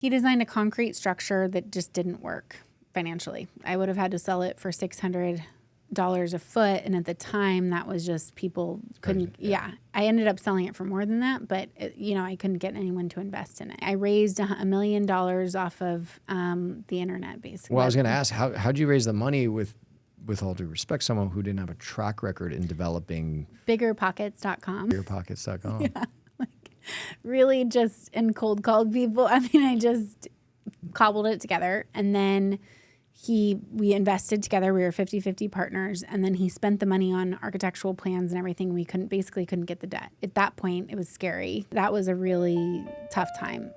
He designed a concrete structure that just didn't work financially. I would have had to sell it for $600 a foot. And at the time, that was just people couldn't. Yeah. I ended up selling it for more than that, but I couldn't get anyone to invest in it. I raised $1 million off of the internet, basically. Well, I was going to ask, how'd you raise the money with all due respect, someone who didn't have a track record in developing? Biggerpockets.com. Biggerpockets.com. Yeah. Really just and cold called people. I mean, I just cobbled it together, and then we invested together. We were 50-50 partners, and then he spent the money on architectural plans and everything. We couldn't get the debt. At that point, it was scary. That was a really tough time.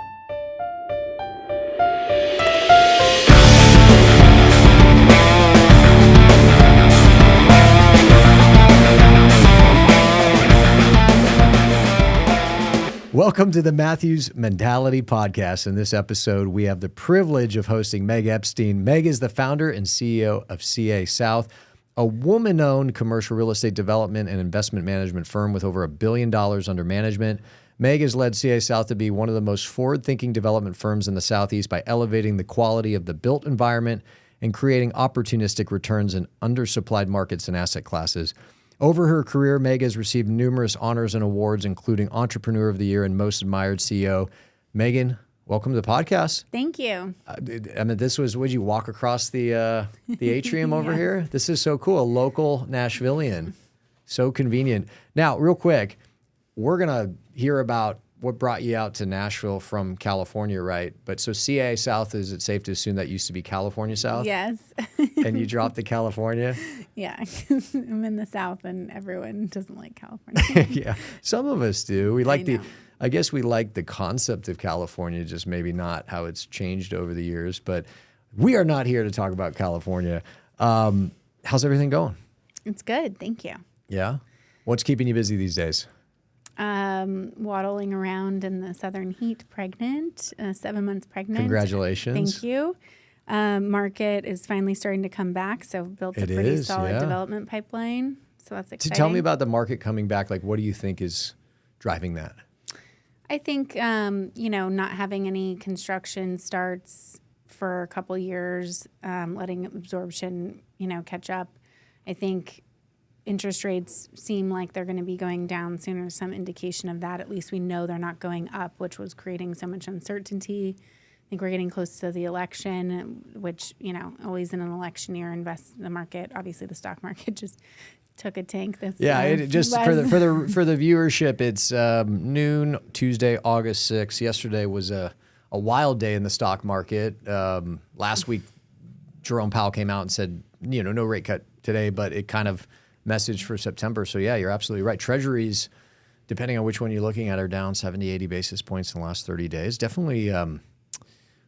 Welcome to the Matthews Mentality Podcast. In this episode, we have the privilege of hosting Meg Epstein. Meg is the founder and CEO of CA South, a woman-owned commercial real estate development and investment management firm with over $1 billion under management. Meg has led CA South to be one of the most forward-thinking development firms in the Southeast by elevating the quality of the built environment and creating opportunistic returns in undersupplied markets and asset classes. Over her career, Meg has received numerous honors and awards, including Entrepreneur of the Year and Most Admired CEO. Megan, welcome to the podcast. Thank you. Would you walk across the atrium over here? This is so cool. A local Nashvilleian. So convenient. Now, real quick, we're going to hear about what brought you out to Nashville from California, right? But so CA South, is it safe to assume that used to be California South? Yes. And you dropped to California? Yeah, because I'm in the South and everyone doesn't like California. Yeah, some of us do. I guess we like the concept of California, just maybe not how it's changed over the years. But we are not here to talk about California. How's everything going? It's good, thank you. Yeah? What's keeping you busy these days? Waddling around in the southern heat, pregnant, 7 months pregnant. Congratulations. Thank you. Market is finally starting to come back, so built a pretty solid development pipeline. So that's exciting. Tell me about the market coming back. Like, what do you think is driving that? I think, not having any construction starts for a couple years, letting absorption, catch up. I think interest rates seem like they're going to be going down soon, or some indication of that. At least we know they're not going up, which was creating so much uncertainty. I think we're getting close to the election, which, always in an election year, invest in the market. Obviously, the stock market just took a tank. For the viewership, it's noon Tuesday, August 6th. Yesterday was a wild day in the stock market. Last week, Jerome Powell came out and said, no rate cut today, but it kind of message for September. So yeah, you're absolutely right. Treasuries, depending on which one you're looking at, are down 70, 80 basis points in the last 30 days. Definitely a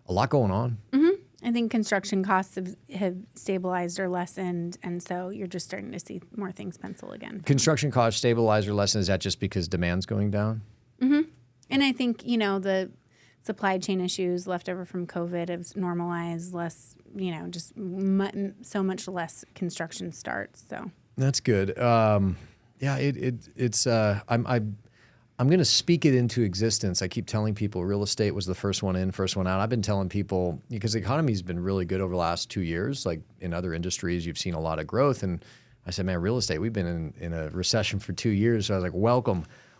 lot going on. Mm-hmm. I think construction costs have stabilized or lessened, and so you're just starting to see more things pencil again. Construction costs stabilize or lessen, is that just because demand's going down? Mm-hmm. And I think, the supply chain issues left over from COVID have normalized, less, so much less construction starts, so. That's good. I'm going to speak it into existence. I keep telling people real estate was the first one in, first one out. I've been telling people, because the economy's been really good over the last 2 years. Like in other industries, you've seen a lot of growth. And I said, man, real estate, we've been in a recession for 2 years. So I was like,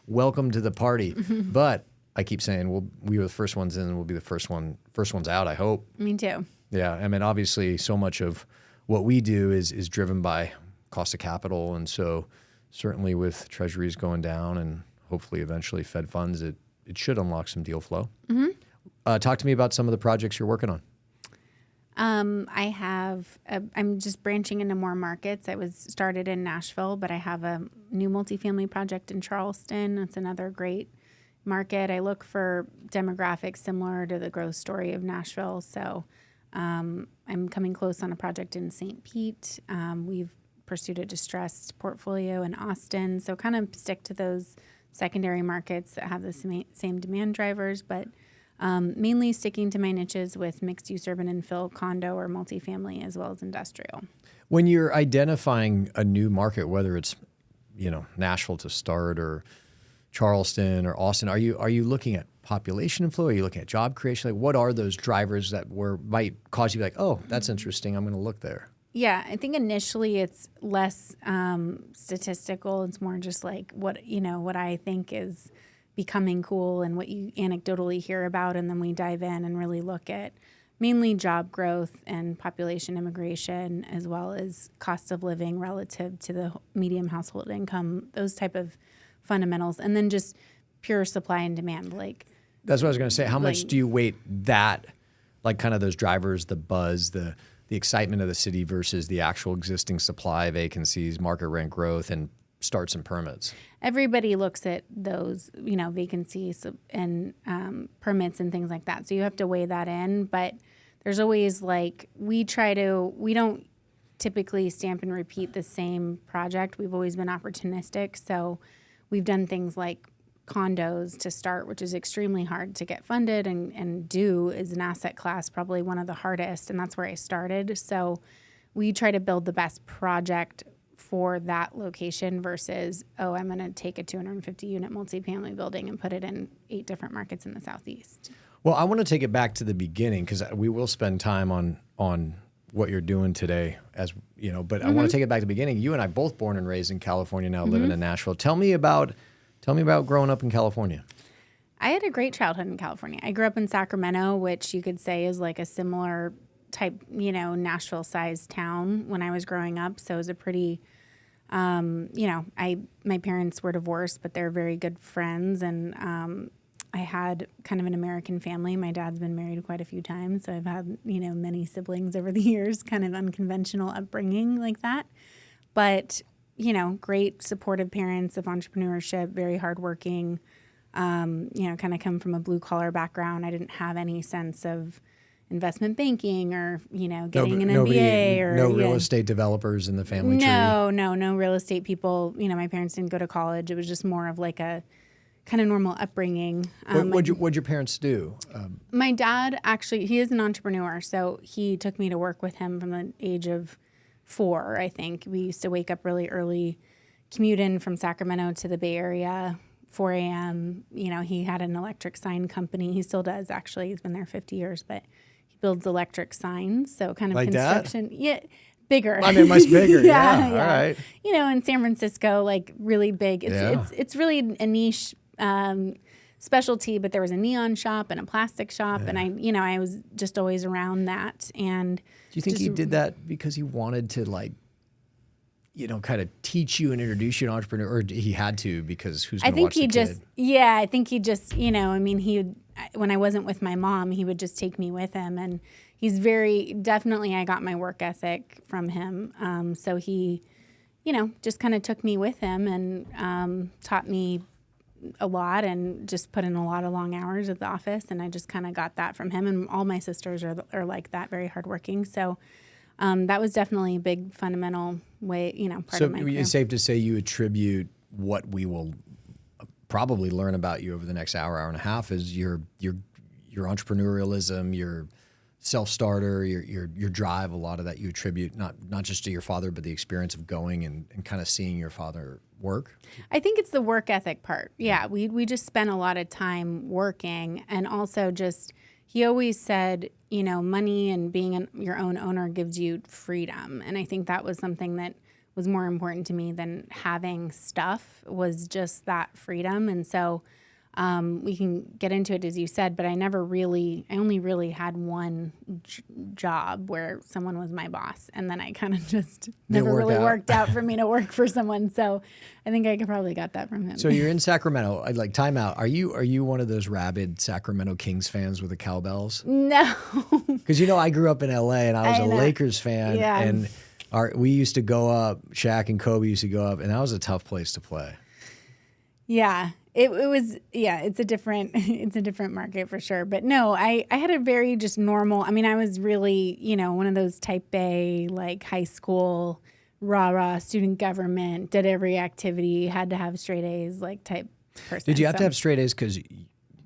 welcome to the party. But I keep saying, we were the first ones in, and we'll be the first ones out, I hope. Me too. Yeah. I mean, obviously, so much of what we do is driven by cost of capital. And so certainly with treasuries going down and hopefully eventually Fed funds, it should unlock some deal flow. Mm-hmm. Talk to me about some of the projects you're working on. I'm just branching into more markets. I was started in Nashville, but I have a new multifamily project in Charleston. That's another great market. I look for demographics similar to the growth story of Nashville. So I'm coming close on a project in St. Pete. We've pursued a distressed portfolio in Austin. So kind of stick to those secondary markets that have the same demand drivers, but mainly sticking to my niches with mixed-use urban infill, condo, or multifamily, as well as industrial. When you're identifying a new market, whether it's Nashville to start or Charleston or Austin, are you looking at population inflow? Are you looking at job creation? Like, what are those drivers that might cause you to be like, oh, that's interesting, I'm going to look there? Yeah, I think initially it's less statistical. It's more just like what I think is becoming cool and what you anecdotally hear about, and then we dive in and really look at mainly job growth and population immigration, as well as cost of living relative to the median household income, those type of fundamentals, and then just pure supply and demand. Like, that's what I was going to say. How much do you weight that, like kind of those drivers, the buzz, the excitement of the city versus the actual existing supply, vacancies, market rent growth, and starts and permits? Everybody looks at those, vacancies and permits and things like that. So you have to weigh that in. But there's always we don't typically stamp and repeat the same project. We've always been opportunistic. So we've done things like condos to start, which is extremely hard to get funded and do, is an asset class, probably one of the hardest. And that's where I started. So we try to build the best project for that location versus, I'm going to take a 250 unit multifamily building and put it in 8 different markets in the Southeast. Well, I want to take it back to the beginning, because we will spend time on what you're doing today, but I want to take it back to the beginning. You and I both born and raised in California, now living in Nashville. Tell me about growing up in California. I had a great childhood in California. I grew up in Sacramento, which you could say is like a similar type, Nashville-sized town when I was growing up. So it was a pretty, my parents were divorced, but they're very good friends. And I had kind of an American family. My dad's been married quite a few times. So I've had, many siblings over the years, kind of unconventional upbringing like that. But, great supportive parents of entrepreneurship, very hardworking, kind of come from a blue collar background. I didn't have any sense of investment banking or, getting an MBA or no real estate developers in the family tree. No real estate people. My parents didn't go to college. It was just more of like a kind of normal upbringing. What'd your parents do? My dad, actually, he is an entrepreneur. So he took me to work with him from the age of 4, I think. We used to wake up really early, commute in from Sacramento to the Bay Area, 4 a.m. He had an electric sign company. He still does, actually. He's been there 50 years, but he builds electric signs. So kind of like construction. That? Yeah, bigger. I mean, much bigger. yeah. All right. In San Francisco, like really big. It's really a niche specialty, but there was a neon shop and a plastic shop. And I was just always around that. And do you think he did that because he wanted to kind of teach you and introduce you to entrepreneur, or he had to because who's going to watch the kid? I think he just, he would, when I wasn't with my mom, he would just take me with him. And he's definitely, I got my work ethic from him. So he, just kind of took me with him and taught me a lot and just put in a lot of long hours at the office. And I just kind of got that from him. And all my sisters are like that, very hardworking. So that was definitely a big fundamental way, part of my career. So it's safe to say you attribute what we will probably learn about you over the next hour and a half is your entrepreneurialism, your self-starter, your drive. A lot of that you attribute not just to your father, but the experience of going and kind of seeing your father work. I think it's the work ethic part. Yeah, we just spent a lot of time working, and also just he always said, money and being your own owner gives you freedom. And I think that was something that was more important to me than having stuff, was just that freedom. And so we can get into it, as you said, but I only really had one job where someone was my boss. And then I kind of just never really worked out for me to work for someone. So I think I probably got that from him. So you're in Sacramento. I'd like time out. Are you one of those rabid Sacramento Kings fans with the cowbells? No. Because, I grew up in LA and I was a Lakers fan. Yeah. And we used to go up, Shaq and Kobe used to go up, and that was a tough place to play. Yeah. It was, it's a different market for sure. But no, I had a very just normal, I was really, one of those type A, like high school, rah-rah, student government, did every activity, had to have straight A's, like type person. Did you have to have straight A's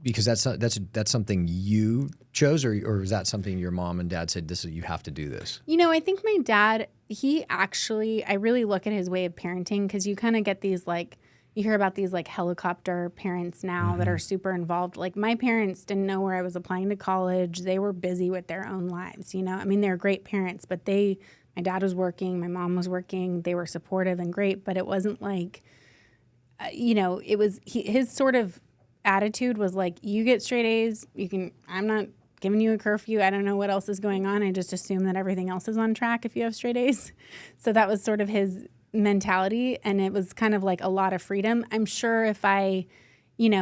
because that's something you chose, or was that something your mom and dad said, you have to do this? I think my dad, I really look at his way of parenting, because you kind of get these like, you hear about these like helicopter parents now that are super involved. Like my parents didn't know where I was applying to college. They were busy with their own lives, you know? I mean, they're great parents, but my dad was working, my mom was working. They were supportive and great, but it wasn't like, it was his sort of attitude was like, you get straight A's, I'm not giving you a curfew. I don't know what else is going on. I just assume that everything else is on track if you have straight A's. So that was sort of his mentality, and it was kind of like a lot of freedom. I'm sure if I,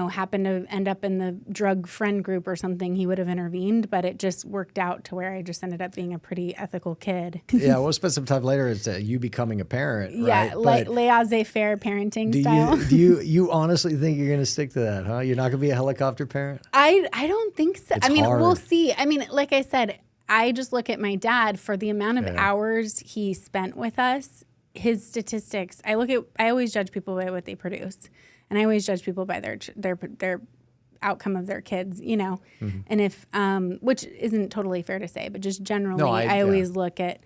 happened to end up in the drug friend group or something, he would have intervened, but it just worked out to where I just ended up being a pretty ethical kid. Yeah, we'll spend some time later as you becoming a parent, yeah, right? laissez-faire parenting style. Do you honestly think you're going to stick to that, huh? You're not going to be a helicopter parent? I don't think so. It's hard. We'll see. Like I said, I just look at my dad for the amount of hours he spent with us, his statistics. I always judge people by what they produce. And I always judge people by their outcome of their kids, And if which isn't totally fair to say, but just generally, I always look at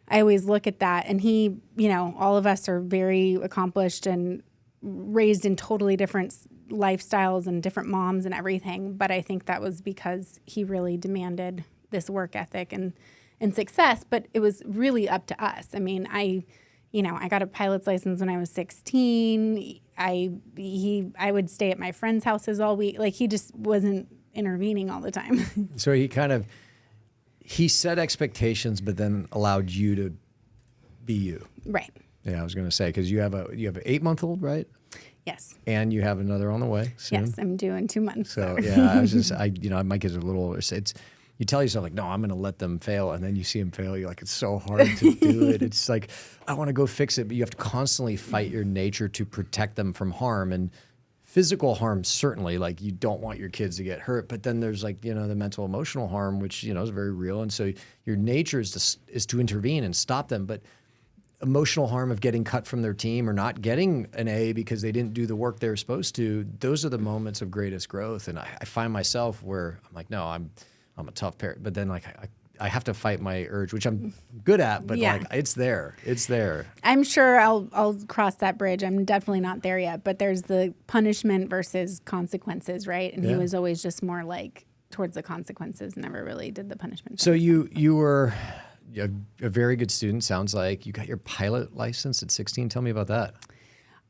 that. And he, all of us are very accomplished and raised in totally different lifestyles and different moms and everything. But I think that was because he really demanded this work ethic and success. But it was really up to us. I mean, I got a pilot's license when I was 16. I would stay at my friends' houses all week. Like he just wasn't intervening all the time. So he set expectations, but then allowed you to be you. Right. Yeah, I was going to say, because you have an 8-month-old, right? Yes. And you have another on the way soon. Yes, I'm due in 2 months. So yeah, my kids are a little older. It's you tell yourself like, no, I'm going to let them fail, and then you see them fail. You're like, it's so hard to do it. It's like, I want to go fix it, but you have to constantly fight your nature to protect them from harm, and physical harm certainly. Like you don't want your kids to get hurt, but then there's like the mental emotional harm, which is very real, and so your nature is to intervene and stop them, but emotional harm of getting cut from their team or not getting an A because they didn't do the work they were supposed to, those are the moments of greatest growth. And I find myself where I'm like, no, I'm a tough parent, but then like I have to fight my urge, which I'm good at, but like it's there. I'm sure I'll cross that bridge. I'm definitely not there yet, but there's the punishment versus consequences, right? And he was always just more like towards the consequences, never really did the punishment. So you were a very good student, sounds like. You got your pilot license at 16. Tell me about that.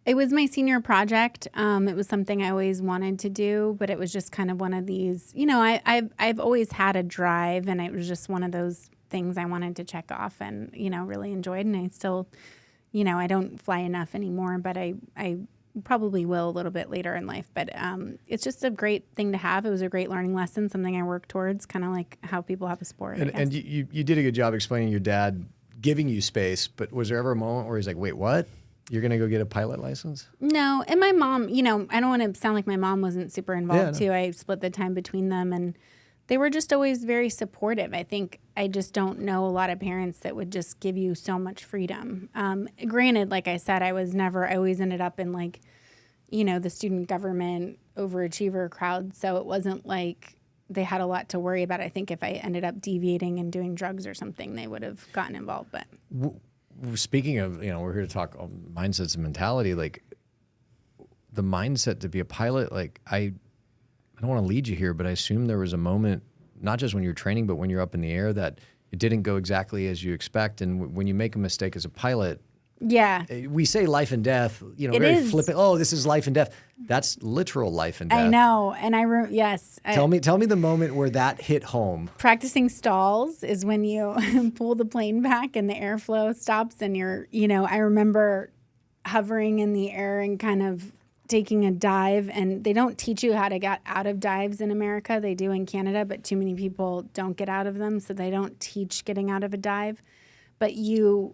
It was my senior project. It was something I always wanted to do, but it was just kind of one of these, I've always had a drive, and it was just one of those things I wanted to check off and, really enjoyed. And I still, I don't fly enough anymore, but I probably will a little bit later in life. But it's just a great thing to have. It was a great learning lesson, something I work towards, kind of like how people have a sport. And you did a good job explaining your dad giving you space, but was there ever a moment where he's like, wait, what? You're going to go get a pilot license? No. And my mom, I don't want to sound like my mom wasn't super involved too. I split the time between them, and they were just always very supportive. I think I just don't know a lot of parents that would just give you so much freedom. Granted, like I said, I always ended up in like, the student government overachiever crowd. So it wasn't like they had a lot to worry about. I think if I ended up deviating and doing drugs or something, they would have gotten involved. But speaking of, we're here to talk mindsets and mentality, like the mindset to be a pilot, like I don't want to lead you here, but I assume there was a moment, not just when you're training, but when you're up in the air, that it didn't go exactly as you expect. And when you make a mistake as a pilot, we say life and death, very flippant. Oh, this is life and death. That's literal life and death. I know. And yes. Tell me the moment where that hit home. Practicing stalls is when you pull the plane back and the airflow stops, and I remember hovering in the air and kind of taking a dive, and they don't teach you how to get out of dives in America. They do in Canada, but too many people don't get out of them, so they don't teach getting out of a dive. But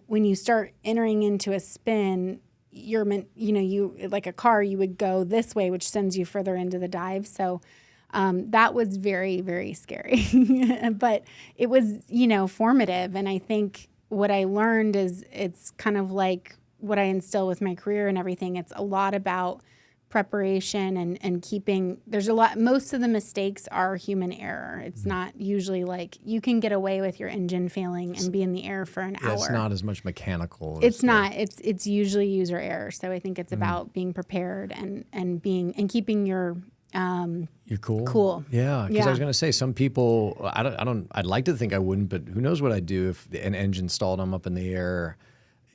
when you start entering into a spin, you're meant, you like a car, you would go this way, which sends you further into the dive. So that was very, very scary. But it was, formative. And I think what I learned is it's kind of like what I instill with my career and everything. It's a lot about preparation and keeping, there's a lot, most of the mistakes are human error. It's not usually like you can get away with your engine failing and be in the air for an hour. It's not as much mechanical. It's not. It's usually user error. So I think it's about being prepared and keeping your You're cool. Cool. Yeah, because Yeah. I was going to say some people. I'd like to think I wouldn't, but who knows what I'd do if an engine stalled? I'm up in the air.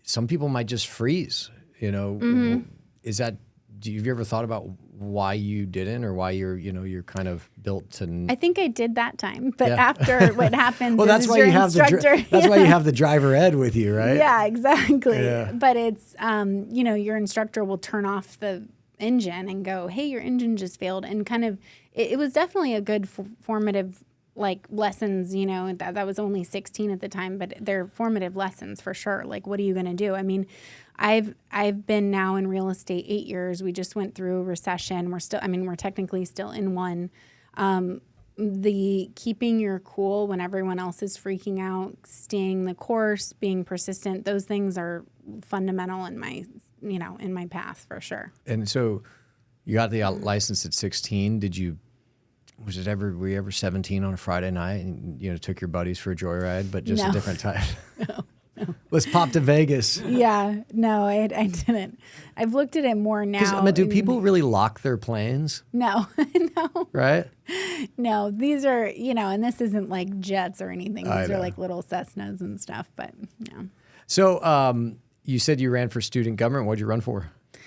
Some people might just freeze. You know, is that? Have you ever thought about why you didn't, or why you're kind of built to? I think I did that time, but Yeah. after what happens, Well, that's is why your you have instructor. that's why you have the driver ed with you, right? Yeah, exactly. Yeah. But it's your instructor will turn off the engine and go, "Hey, your engine just failed," and kind of it was definitely a good formative like lessons. You know, that was only 16 at the time, but they're formative lessons for sure. Like, what are you going to do? I mean, I've been now in real estate 8 years. We just went through a recession. We're technically still in one. The keeping your cool when everyone else is freaking out, staying the course, being persistent, those things are fundamental in my path for sure. And so, you got the license at 16. Were you ever 17 on a Friday night and took your buddies for a joyride, but just No. a different type? No. Let's pop to Vegas. Yeah, no, I didn't. I've looked at it more now. Because do people really lock their planes? No, no, Right? no. These are, and this isn't like jets or anything. I These know. are like little Cessnas and stuff, but no. So you said you ran for student government. What'd you run for? I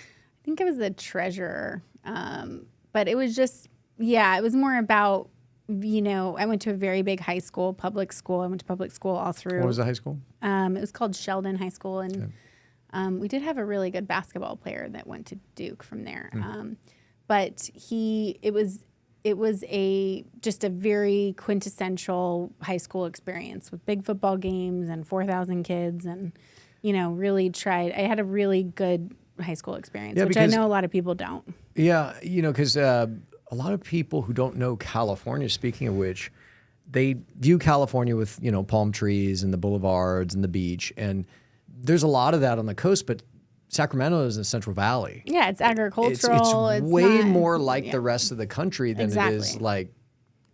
think I was the treasurer, but it was just, it was more about, I went to a very big high school, public school. I went to public school all through. What was the high school? It was called Sheldon High School, and we did have a really good basketball player that went to Duke from there. But it was just a very quintessential high school experience with big football games and 4,000 kids, and really tried. I had a really good high school experience, which I know a lot of people don't. Yeah, because a lot of people who don't know California, speaking of which, they view California with, palm trees and the boulevards and the beach. And there's a lot of that on the coast, but Sacramento is in the Central Valley. Yeah, it's agricultural. It's way more like the rest of the country than it is Exactly. like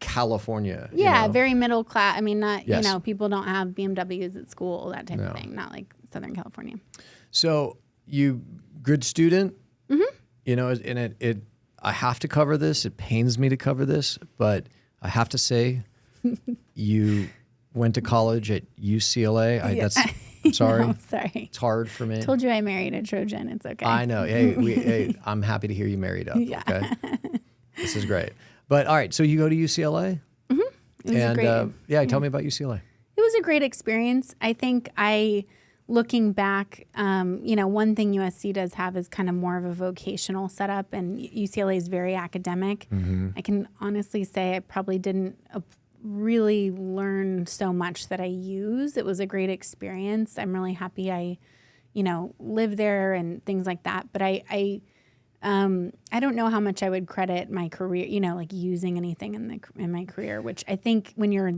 California. Yeah, very middle class. I mean, not, Yes. people don't have BMWs at school, that type of thing. Not like Southern California. So you good student, and I have to cover this. It pains me to cover this, but I have to say, you went to college at UCLA. I'm sorry. No, sorry. It's hard for me. Told you I married a Trojan. It's okay. I know. Hey, I'm happy to hear you married up. Yeah. Okay. This is great. But all right, so you go to UCLA? It was a great, tell me about UCLA. It was a great experience. I think looking back, one thing USC does have is kind of more of a vocational setup, and UCLA is very academic. I can honestly say I probably didn't really learn so much that I use. It was a great experience. I'm really happy I live there and things like that. But I don't know how much I would credit my career, like using anything in my career, which I think when you're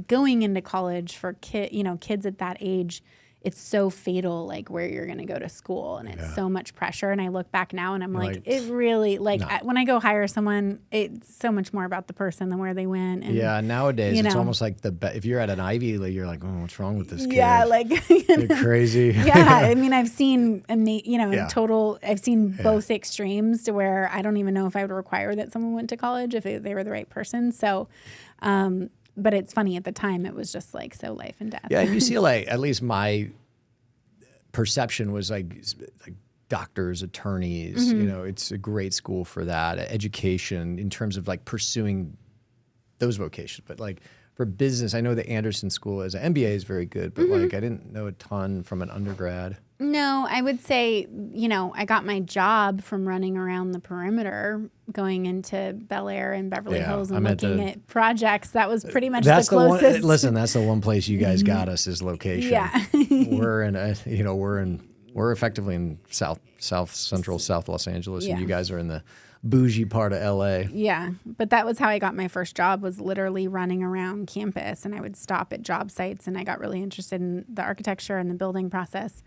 going into college for kids at that age, it's so fatal, like where you're going to go to school, and it's so much pressure. And I look back now and I'm like it really, when I go hire someone, it's so much more about the person than where they went. And, nowadays it's almost like if you're at an Ivy League, you're like, oh, what's wrong with this kid? Yeah, like You're crazy. Yeah, I mean, I've seen in total, I've seen both extremes to where I don't even know if I would require that someone went to college if they were the right person. So, but it's funny, at the time it was just like so life and death. Yeah, at UCLA, at least my perception was like doctors, attorneys. It's a great school for that. Education in terms of like pursuing those vocations, but like for business, I know the Anderson School as an MBA is very good, but like I didn't know a ton from an undergrad. No, I would say, I got my job from running around the perimeter, going into Bel Air and Beverly Hills and looking at projects. That was pretty much the closest. Listen, that's the one place you guys got us is location. Yeah. We're effectively in Central South Los Angeles, and Yeah. you guys are in the bougie part of LA. Yeah, but that was how I got my first job, was literally running around campus, and I would stop at job sites, and I got really interested in the architecture and the building process.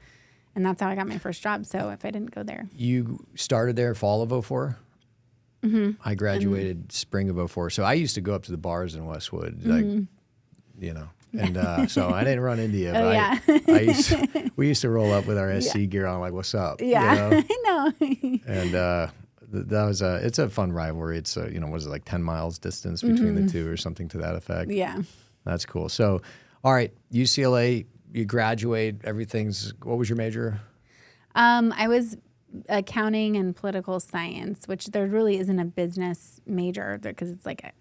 And that's how I got my first job. So if I didn't go there. You started there fall of 04? Mm-hmm. I graduated spring of 04. So I used to go up to the bars in Westwood, and so I didn't run into you. But we used to roll up with our SC gear on, like, what's up? Yeah, I know. And that was it's a fun rivalry. It's was it like 10 miles distance between the two or something to that effect? Yeah. That's cool. So, all right, UCLA, you graduate, what was your major? I was accounting and political science, which there really isn't a business major because it's like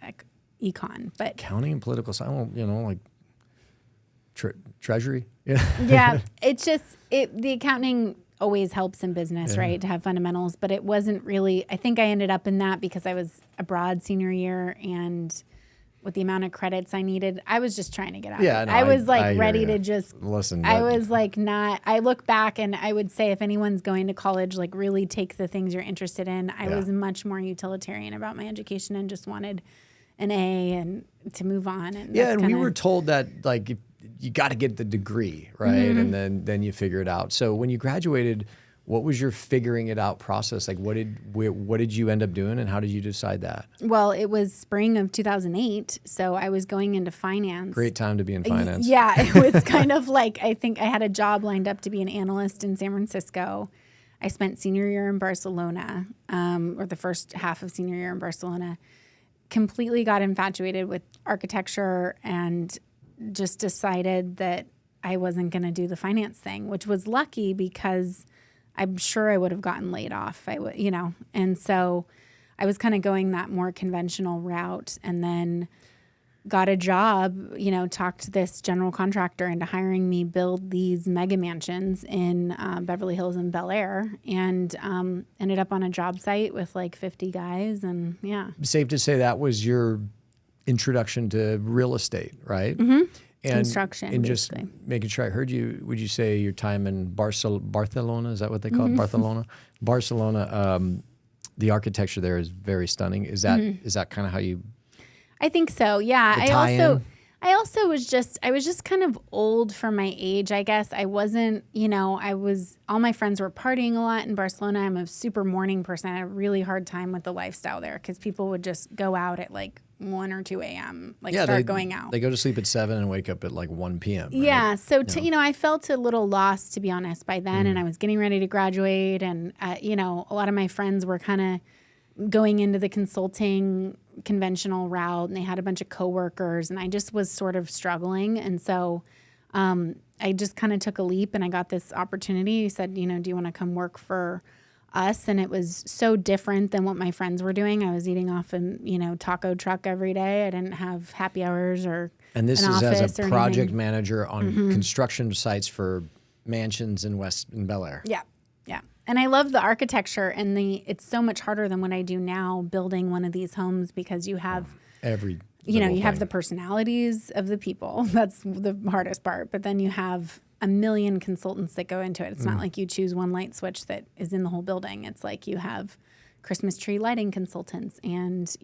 econ. But accounting and political science, like treasury. Yeah. Yeah, it's just the accounting always helps in business, right? To have fundamentals, but it wasn't really. I think I ended up in that because I was abroad senior year, and with the amount of credits I needed, I was just trying to get out. Yeah, no, I was ready to just listen. I was like not. I look back and I would say if anyone's going to college, like really take the things you're interested in. I was much more utilitarian about my education and just wanted an A and to move on. And and we were told that like you got to get the degree, right? Mm-hmm. And then you figure it out. So when you graduated, what was your figuring it out process? Like what did you end up doing and how did you decide that? Well, it was spring of 2008, so I was going into finance. Great time to be in finance. Yeah, it was kind of like I think I had a job lined up to be an analyst in San Francisco. I spent senior year in Barcelona, or the first half of senior year in Barcelona. Completely got infatuated with architecture and just decided that I wasn't going to do the finance thing, which was lucky because I'm sure I would have gotten laid off. And so I was kind of going that more conventional route, and then got a job, talked this general contractor into hiring me build these mega mansions in Beverly Hills and Bel Air, and ended up on a job site with like 50 guys. And Safe to say that was your introduction to real estate, right? Mm-hmm. And, construction. And just making sure I heard you, would you say your time in Barcelona, is that what they call it? Barcelona? Barcelona, the architecture there is very stunning. Is that kind of how you... I think so, yeah. I also was just kind of old for my age, I guess. I wasn't, all my friends were partying a lot in Barcelona. I'm a super morning person. I had a really hard time with the lifestyle there because people would just go out at like 1 or 2 a.m., start going out. They go to sleep at 7 and wake up at like 1 p.m. Right? Yeah. So, I felt a little lost, to be honest, by then. And I was getting ready to graduate. And, a lot of my friends were kind of going into the consulting conventional route, and they had a bunch of coworkers, and I just was sort of struggling. And so I just kind of took a leap, and I got this opportunity. He said, do you want to come work for us? And it was so different than what my friends were doing. I was eating off a taco truck every day. I didn't have happy hours or and this an is office as a or project anything. manager on construction sites for mansions in Bel Air. Yeah. Yeah. And I love the architecture, and it's so much harder than what I do now building one of these homes because you have you have the personalities of the people. That's the hardest part. But then you have a million consultants that go into it. It's not like you choose one light switch that is in the whole building. It's like you have Christmas tree lighting consultants and,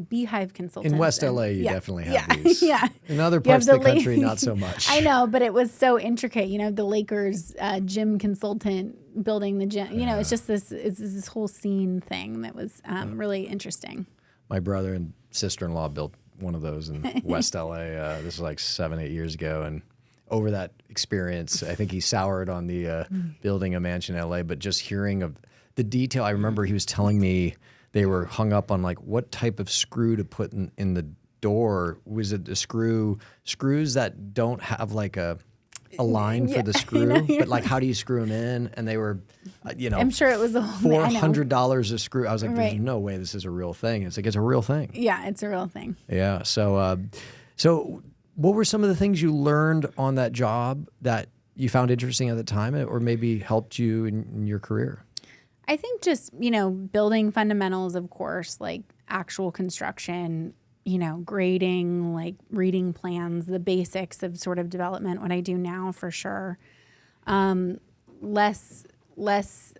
beehive consultants. In West LA, you definitely have these. Yeah. In other parts of the country, not so much. I know, but it was so intricate. The Lakers gym consultant building the gym. It's just this whole scene thing that was really interesting. My brother and sister-in-law built one of those in West LA. This was like 7-8 years ago, and over that experience, I think he soured on the building a mansion in LA, but just hearing of the detail, I remember he was telling me they were hung up on like what type of screw to put in the door. Was it the screws that don't have like a line for the screw, but like how do you screw them in? And they were, I'm sure it was a whole $400 a screw. I was like, there's no way this is a real thing. It's like, it's a real thing. Yeah, it's a real thing. Yeah. So what were some of the things you learned on that job that you found interesting at the time or maybe helped you in your career? I think just, building fundamentals, of course, like actual construction, grading, like reading plans, the basics of sort of development, what I do now for sure. Less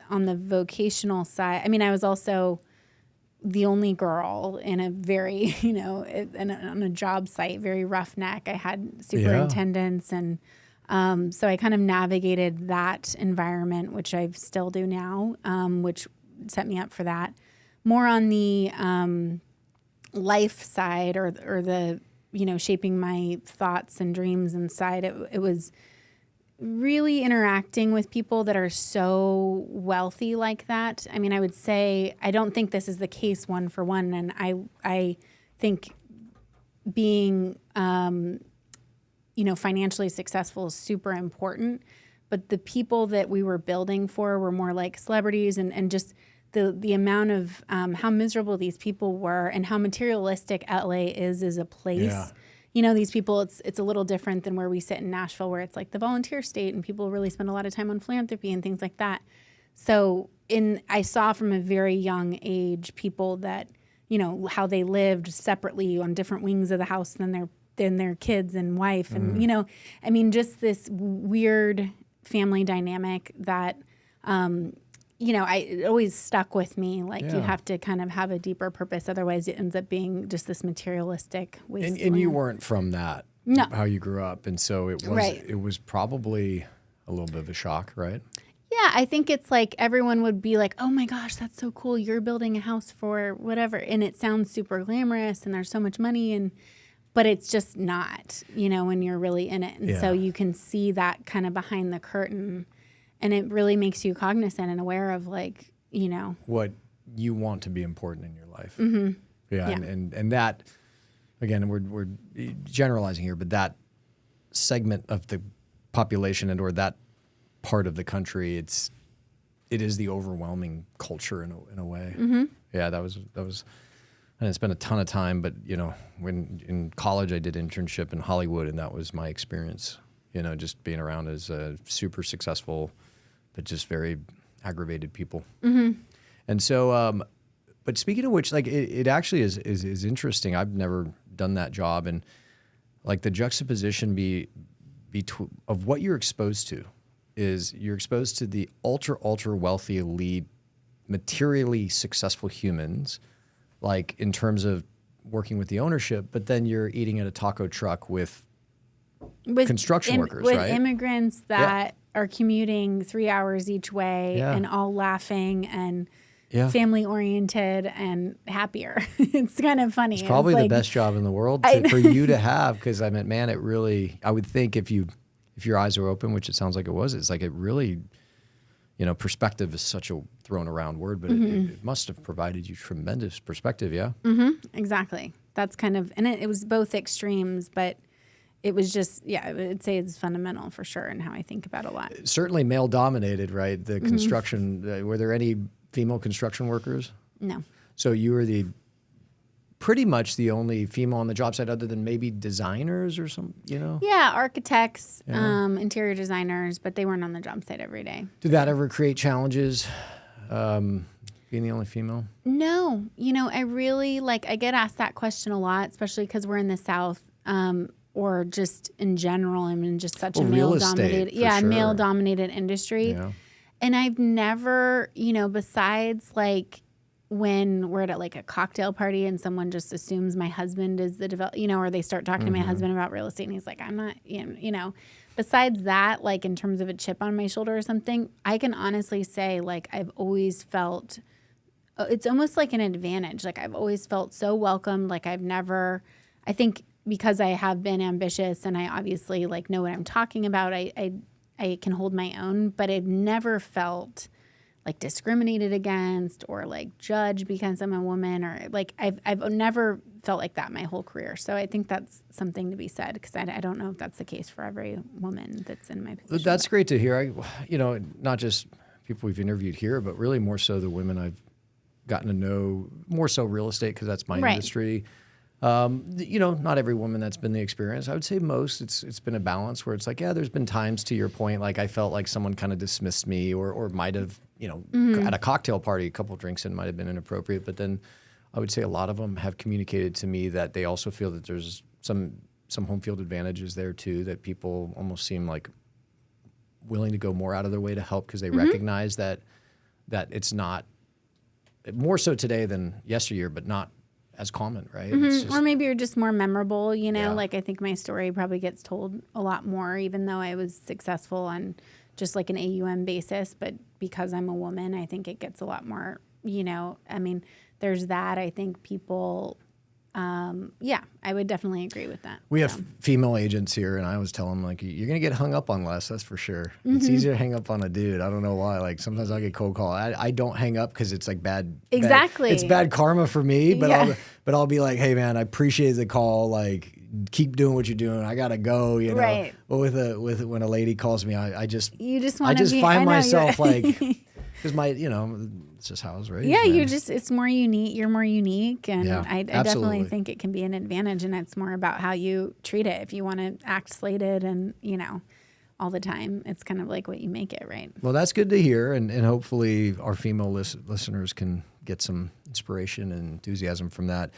on the vocational side. I mean, I was also the only girl in a very, on a job site, very roughneck. I had superintendents and So I kind of navigated that environment, which I still do now, which set me up for that. More on the life side or the, shaping my thoughts and dreams inside, it was really interacting with people that are so wealthy like that. I mean, I would say, I don't think this is the case one for one. And I think being, financially successful is super important. But the people that we were building for were more like celebrities and just the amount of how miserable these people were and how materialistic LA is as a place. Yeah. These people, it's a little different than where we sit in Nashville, where it's like the volunteer state and people really spend a lot of time on philanthropy and things like that. So I saw from a very young age people that, how they lived separately on different wings of the house than their kids and wife. And, just this weird family dynamic that, it always stuck with me. Like you have to kind of have a deeper purpose. Otherwise it ends up being just this materialistic wasteland. And you weren't from that, no. How you grew up. And so it was probably a little bit of a shock, right? Yeah, I think it's like everyone would be like, oh my gosh, that's so cool. You're building a house for whatever. And it sounds super glamorous and there's so much money but it's just not, when you're really in it. And so you can see that kind of behind the curtain. And it really makes you cognizant and aware of like, what you want to be important in your life. Mm-hmm. Yeah. And that, again, we're generalizing here, but that segment of the population or that part of the country, it is the overwhelming culture in a way. Mm-hmm. Yeah, that was. I didn't spend a ton of time, but when in college I did internship in Hollywood, and that was my experience. Just being around as a super successful, but just very aggravated people. Mm-hmm. And so, but speaking of which, like it actually is interesting. I've never done that job, and like the juxtaposition of what you're exposed to is you're exposed to the ultra wealthy elite, materially successful humans, like in terms of working with the ownership, but then you're eating at a taco truck with construction workers, with right? Immigrants that are commuting 3 hours each way and all laughing and family oriented and happier. It's kind of funny. It's probably the best job in the world for you to have, because I mean, man, I would think if your eyes are open, which it sounds like it was, it's like it really, perspective is such a thrown around word, but it must have provided you tremendous perspective, yeah? Mm-hmm, exactly. That's kind of, and it was both extremes, but it was just, I would say it's fundamental for sure in how I think about a lot. Certainly male dominated, right? The construction, were there any female construction workers? No. So you were pretty much the only female on the job site other than maybe designers or some, Yeah, architects, interior designers, but they weren't on the job site every day. Did that ever create challenges, being the only female? No. I really, I get asked that question a lot, especially because we're in the South, or just in general. I'm in just such a male-dominated, male-dominated industry. Yeah. And I've never, besides when we're at a cocktail party and someone just assumes my husband is the or they start talking to my husband about real estate and he's like, I'm not, besides that, in terms of a chip on my shoulder or something, I can honestly say I've always felt, it's almost like an advantage. I've always felt so welcomed. I think because I have been ambitious and I obviously know what I'm talking about, I can hold my own, but I've never felt discriminated against or judged because I'm a woman, or I've never felt like that my whole career. So I think that's something to be said, because I don't know if that's the case for every woman that's in my position. That's great to hear. Not just people we've interviewed here, but really more so the women I've gotten to know, more so real estate, because that's my industry. Not every woman that's been the experience. I would say most, it's been a balance where it's there's been times, to your point, I felt like someone kind of dismissed me or might have, at a cocktail party, a couple drinks in might have been inappropriate. But then I would say a lot of them have communicated to me that they also feel that there's some home field advantages there too, that people almost seem willing to go more out of their way to help because they recognize that it's not, more so today than yesteryear, but not as common, right? It's just, Or maybe you're just more memorable, you know, Yeah. like I think my story probably gets told a lot more, even though I was successful on just like an AUM basis. But because I'm a woman, I think it gets a lot more, you know, I mean, there's that. I think people, yeah, I would definitely agree with that. we have So. female agents here, and I always tell them, like, you're going to get hung up on less, that's for sure. It's easier to hang up on a dude. I don't know why. Like, sometimes I get cold call. I don't hang up because it's like bad. Exactly. It's bad karma for me, but Yeah. I'll be like, hey, man, I appreciate the call. Like, keep doing what you're doing. I got to go, you know. Right. But when a lady calls me, I just You just want to be, find I know, myself you're- like, because it's just how I was raised. Yeah, man. it's more unique. You're more unique. And Yeah, I definitely absolutely. think it can be an advantage. And it's more about how you treat it. If you want to act slated and, you know, all the time, it's kind of like what you make it, right? Well, that's good to hear, and hopefully our female listeners can get some inspiration and enthusiasm from that.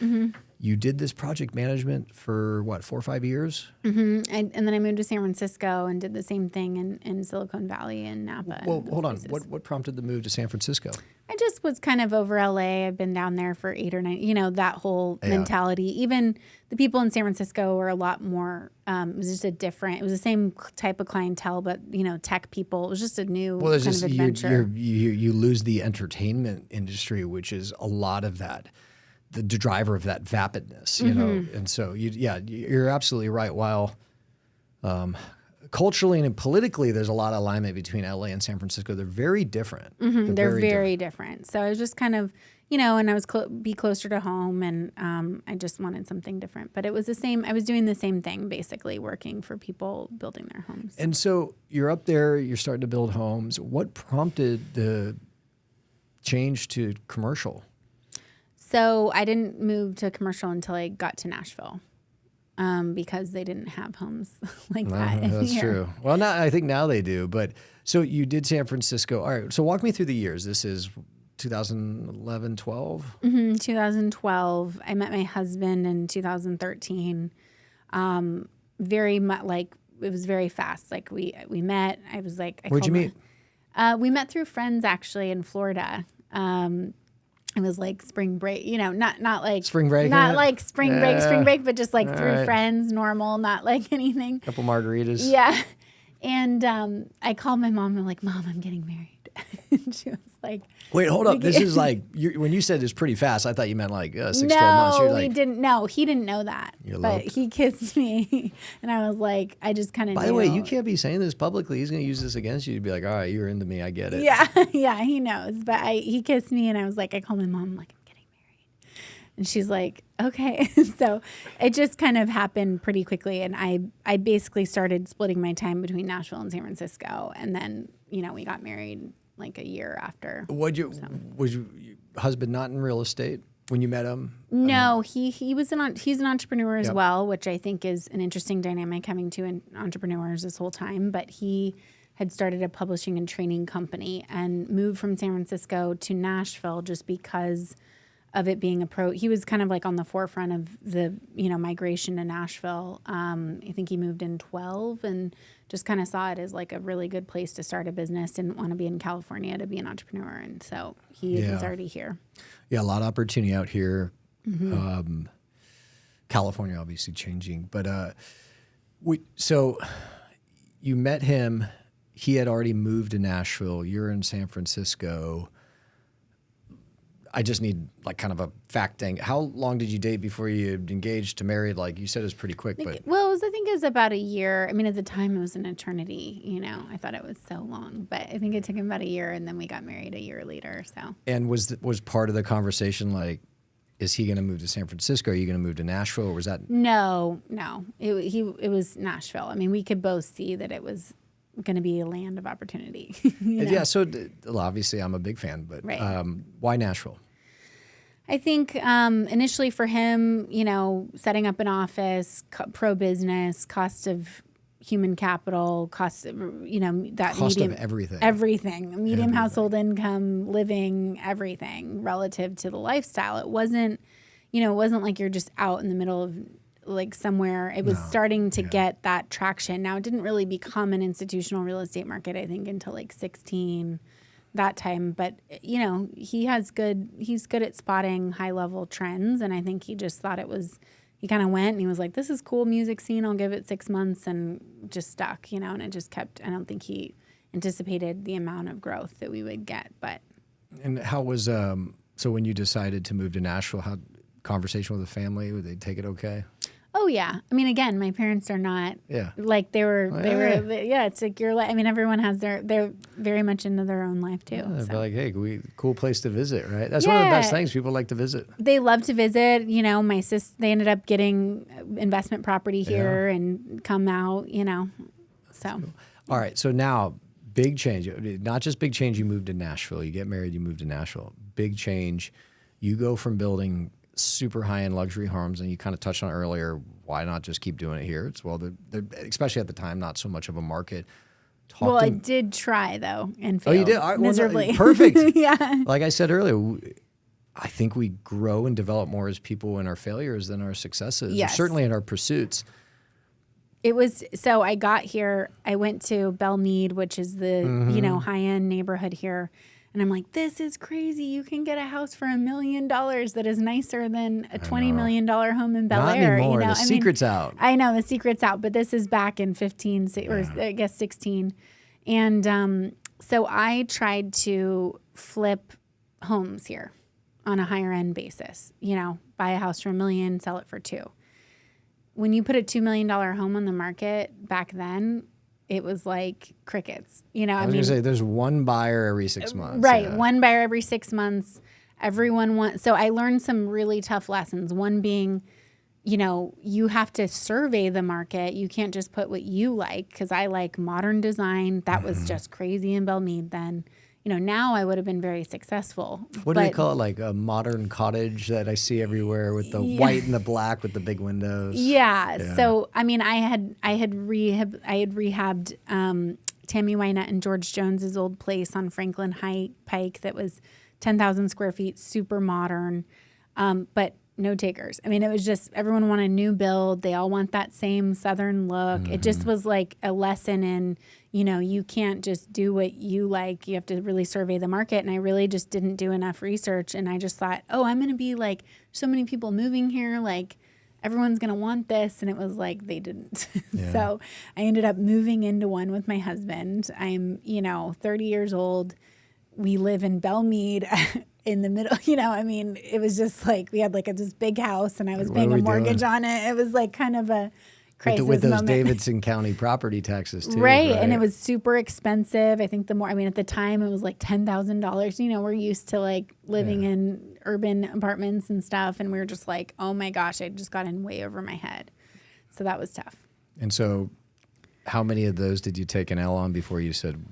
You did this project management for, what, 4 or 5 years? And then I moved to San Francisco and did the same thing in Silicon Valley and Napa. Well, and those hold on. places. What prompted the move to San Francisco? I just was kind of over LA. I've been down there for 8 or 9, you know, that whole Yeah. mentality. Even the people in San Francisco were a lot more, it was just it was the same type of clientele, but, you know, tech people. It was just a new Well, there's kind just of adventure. you lose the entertainment industry, which is a lot of that, the driver of that vapidness, you know. And so you're absolutely right. While culturally and politically, there's a lot of alignment between LA and San Francisco. They're very different. They're very different. So I was just kind of, you know, and I was be closer to home, and I just wanted something different. But it was the same. I was doing the same thing, basically working for people building their homes. And so you're up there, you're starting to build homes. What prompted the change to commercial? So I didn't move to commercial until I got to Nashville, because they didn't have homes like that. That's here. true. Well, I think now they do. But so you did San Francisco. All right. So walk me through the years. This is 2011, 12? 2012. I met my husband in 2013. Very much like it was very fast. Like we met. I was like, Where'd you meet? We met through friends actually in Florida. It was like spring break, you know, not like Spring break, not yeah. like spring break, but just like through right. friends, normal, not like anything. Couple margaritas. Yeah. And I called my mom and I'm like, Mom, I'm getting married. And she was like, Wait, hold up. This is like, when you said it's pretty fast, I thought you meant like 6 to 12 months. No, You're we like, didn't know. He didn't know that. You But eloped. he kissed me. And I was like, I just kind of by the way, you can't be saying this publicly. He's going to use this against you. You'd be like, all right, you're into me. I get it. Yeah, yeah, he knows. But he kissed me and I was like, I called my mom, I'm like, I'm getting married. And she's like, okay. So it just kind of happened pretty quickly. And I basically started splitting my time between Nashville and San Francisco. And then, you know, we got married like a year after. Was your husband not in real estate when you met him? No, he's an entrepreneur as Yep. well, which I think is an interesting dynamic having two entrepreneurs this whole time. But he had started a publishing and training company and moved from San Francisco to Nashville just because of it being he was kind of like on the forefront of the, you know, migration to Nashville. I think he moved in 12 and just kind of saw it as like a really good place to start a business. Didn't want to be in California to be an entrepreneur. And so he was already here. Yeah, a lot of opportunity out here. Mm-hmm. California obviously changing, but so you met him. He had already moved to Nashville. You're in San Francisco. I just need like kind of a fact thing. How long did you date before you engaged to married? Like you said, it was pretty quick, but I think it was about a year. I mean, at the time it was an eternity, you know, I thought it was so long, but I think it took him about a year and then we got married a year later. So, and was part of the conversation like, is he going to move to San Francisco? Are you going to move to Nashville? Or was that? No, it was Nashville. I mean, we could both see that it was going to be a land of opportunity. You know? Yeah. So well, obviously I'm a big fan, but Right. Why Nashville? I think initially for him, you know, setting up an office, pro-business, cost of human capital, cost of, you know, that Cost medium, of everything. Everything. Medium household income, living, everything relative to the lifestyle. It wasn't, you know, it wasn't like you're just out in the middle of like somewhere. It was starting to get that traction. Now, it didn't really become an institutional real estate market, I think, until like 16, that time. But, you know, he's good at spotting high level trends. And I think he just thought he kind of went and he was like, this is cool music scene. I'll give it 6 months, and just stuck, you know, and it just kept, I don't think he anticipated the amount of growth that we would get. But. And how was, so when you decided to move to Nashville, how conversation with the family, would they take it okay? Oh yeah. I mean, again, my parents are not like it's like I mean, everyone has they're very much into their own life too. Yeah, so. They're like, hey, cool place to visit, right? That's one of the best things. People like to visit. They love to visit. You know, they ended up getting investment property here and come out, you know, so. Cool. All right. So now big change, not just big change. You moved to Nashville, you get married, you move to Nashville, big change. You go from building super high-end luxury homes, and you kind of touched on earlier, why not just keep doing it here? It's especially at the time, not so much of a market. I did try though, and failed. Oh, you did? Miserably. Perfect. Yeah. Like I said earlier, I think we grow and develop more as people in our failures than our successes. Yes. Certainly in our pursuits. So I got here, I went to Belmead, which is the, you know, high-end neighborhood here. And I'm like, this is crazy. You can get a house for $1 million that is nicer than a $20 million home in Bel Air. Not anymore. You know? The secret's out. I know the secret's out, but this is back in 15 or I guess 16. And so I tried to flip homes here on a higher end basis. You know, buy a house for $1 million, sell it for $2 million. When you put a $2 million home on the market back then, it was like crickets, you know. I was going to say, there's one buyer every 6 months. Right, yeah. One buyer every 6 months. Everyone wants. So I learned some really tough lessons. One being, you know, you have to survey the market. You can't just put what you like, because I like modern design. That was just crazy in Belmead then. You know, now I would have been very successful. What do they call it? Like a modern cottage that I see everywhere with the white and the black with the big windows. Yeah. So I mean, I had rehabbed Tammy Wynette and George Jones's old place on Franklin Pike that was 10,000 square feet, super modern, but no takers. I mean, it was just everyone wanted a new build. They all want that same Southern look. It just was like a lesson in, you know, you can't just do what you like. You have to really survey the market. And I really just didn't do enough research. And I just thought, oh, I'm going to be like so many people moving here. Like everyone's going to want this. And it was like they didn't. Yeah. So I ended up moving into one with my husband. I'm, you know, 30 years old. We live in Belmead in the middle. You know, I mean, it was just like we had like this big house and I was paying a mortgage on it. It was like kind of a crisis with those moment. Davidson County property taxes too. Right. And it was super expensive. I think at the time it was like $10,000. You know, we're used to like living in urban apartments and stuff. And we were just like, oh my gosh, I just got in way over my head. So that was tough. And so how many of those did you take an L on before you said,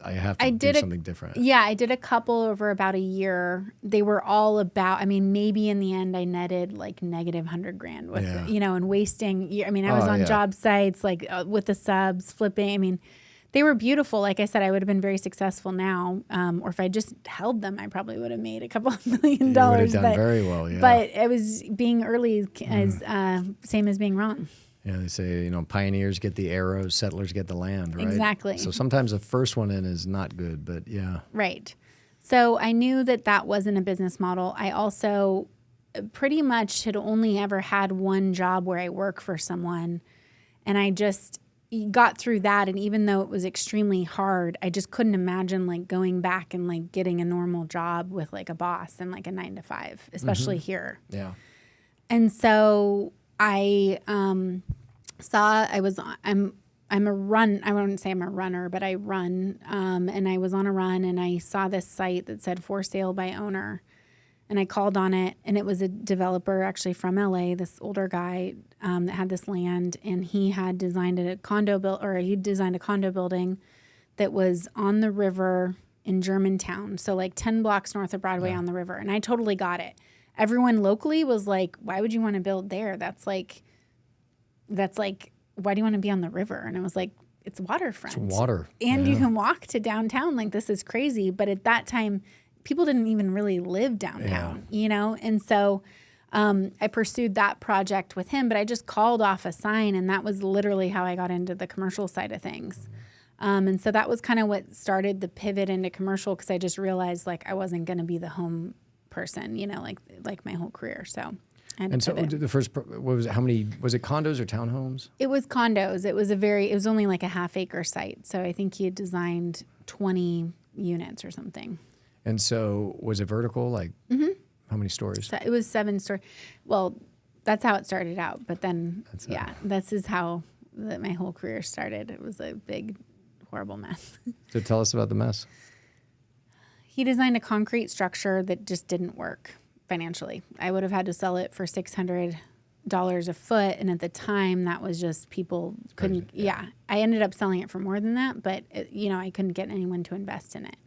I have to do something different? Yeah, I did a couple over about a year. They were all about, I mean, maybe in the end I netted like negative $100,000 with, you know, and wasting. I mean, I was on job sites like with the subs, flipping. I mean, they were beautiful. Like I said, I would have been very successful now. Or if I just held them, I probably would have made a couple of $1 million. You would have done very well, yeah. But it was being early as same as being wrong. Yeah, they say, you know, pioneers get the arrows, settlers get the land, right? Exactly. So sometimes the first one in is not good, but yeah. Right. So I knew that wasn't a business model. I also pretty much had only ever had one job where I work for someone. And I just got through that. And even though it was extremely hard, I just couldn't imagine like going back and like getting a normal job with like a boss and like a 9 to 5, especially here. Yeah. And so I I'm a run. I wouldn't say I'm a runner, but I run. And I was on a run and I saw this site that said for sale by owner. And I called on it, and it was a developer actually from LA, this older guy that had this land, and he had designed a condo building that was on the river in Germantown. So like 10 blocks north of Broadway on the river. And I totally got it. Everyone locally was like, why would you want to build there? That's like, why do you want to be on the river? And I was like, it's waterfront. It's water. And you can walk to downtown. Like, this is crazy. But at that time, people didn't even really live downtown, you know? And so I pursued that project with him, but I just called off a sign. And that was literally how I got into the commercial side of things. And so that was kind of what started the pivot into commercial, because I just realized like I wasn't going to be the home person, like my whole career. So I had to And so pivot. the first, what was it? How many, was it condos or townhomes? It was condos. It was only like a half-acre site. So I think he had designed 20 units or something. And so was it vertical? Like how many stories? So it was 7-story. Well, that's how it started out. But then, this is how my whole career started. It was a big, horrible mess. So tell us about the mess. He designed a concrete structure that just didn't work financially. I would have had to sell it for $600 a foot. And at the time, that was just people couldn't. Crazy, Yeah. I ended up selling it for more than that. But, I couldn't get anyone to invest in it.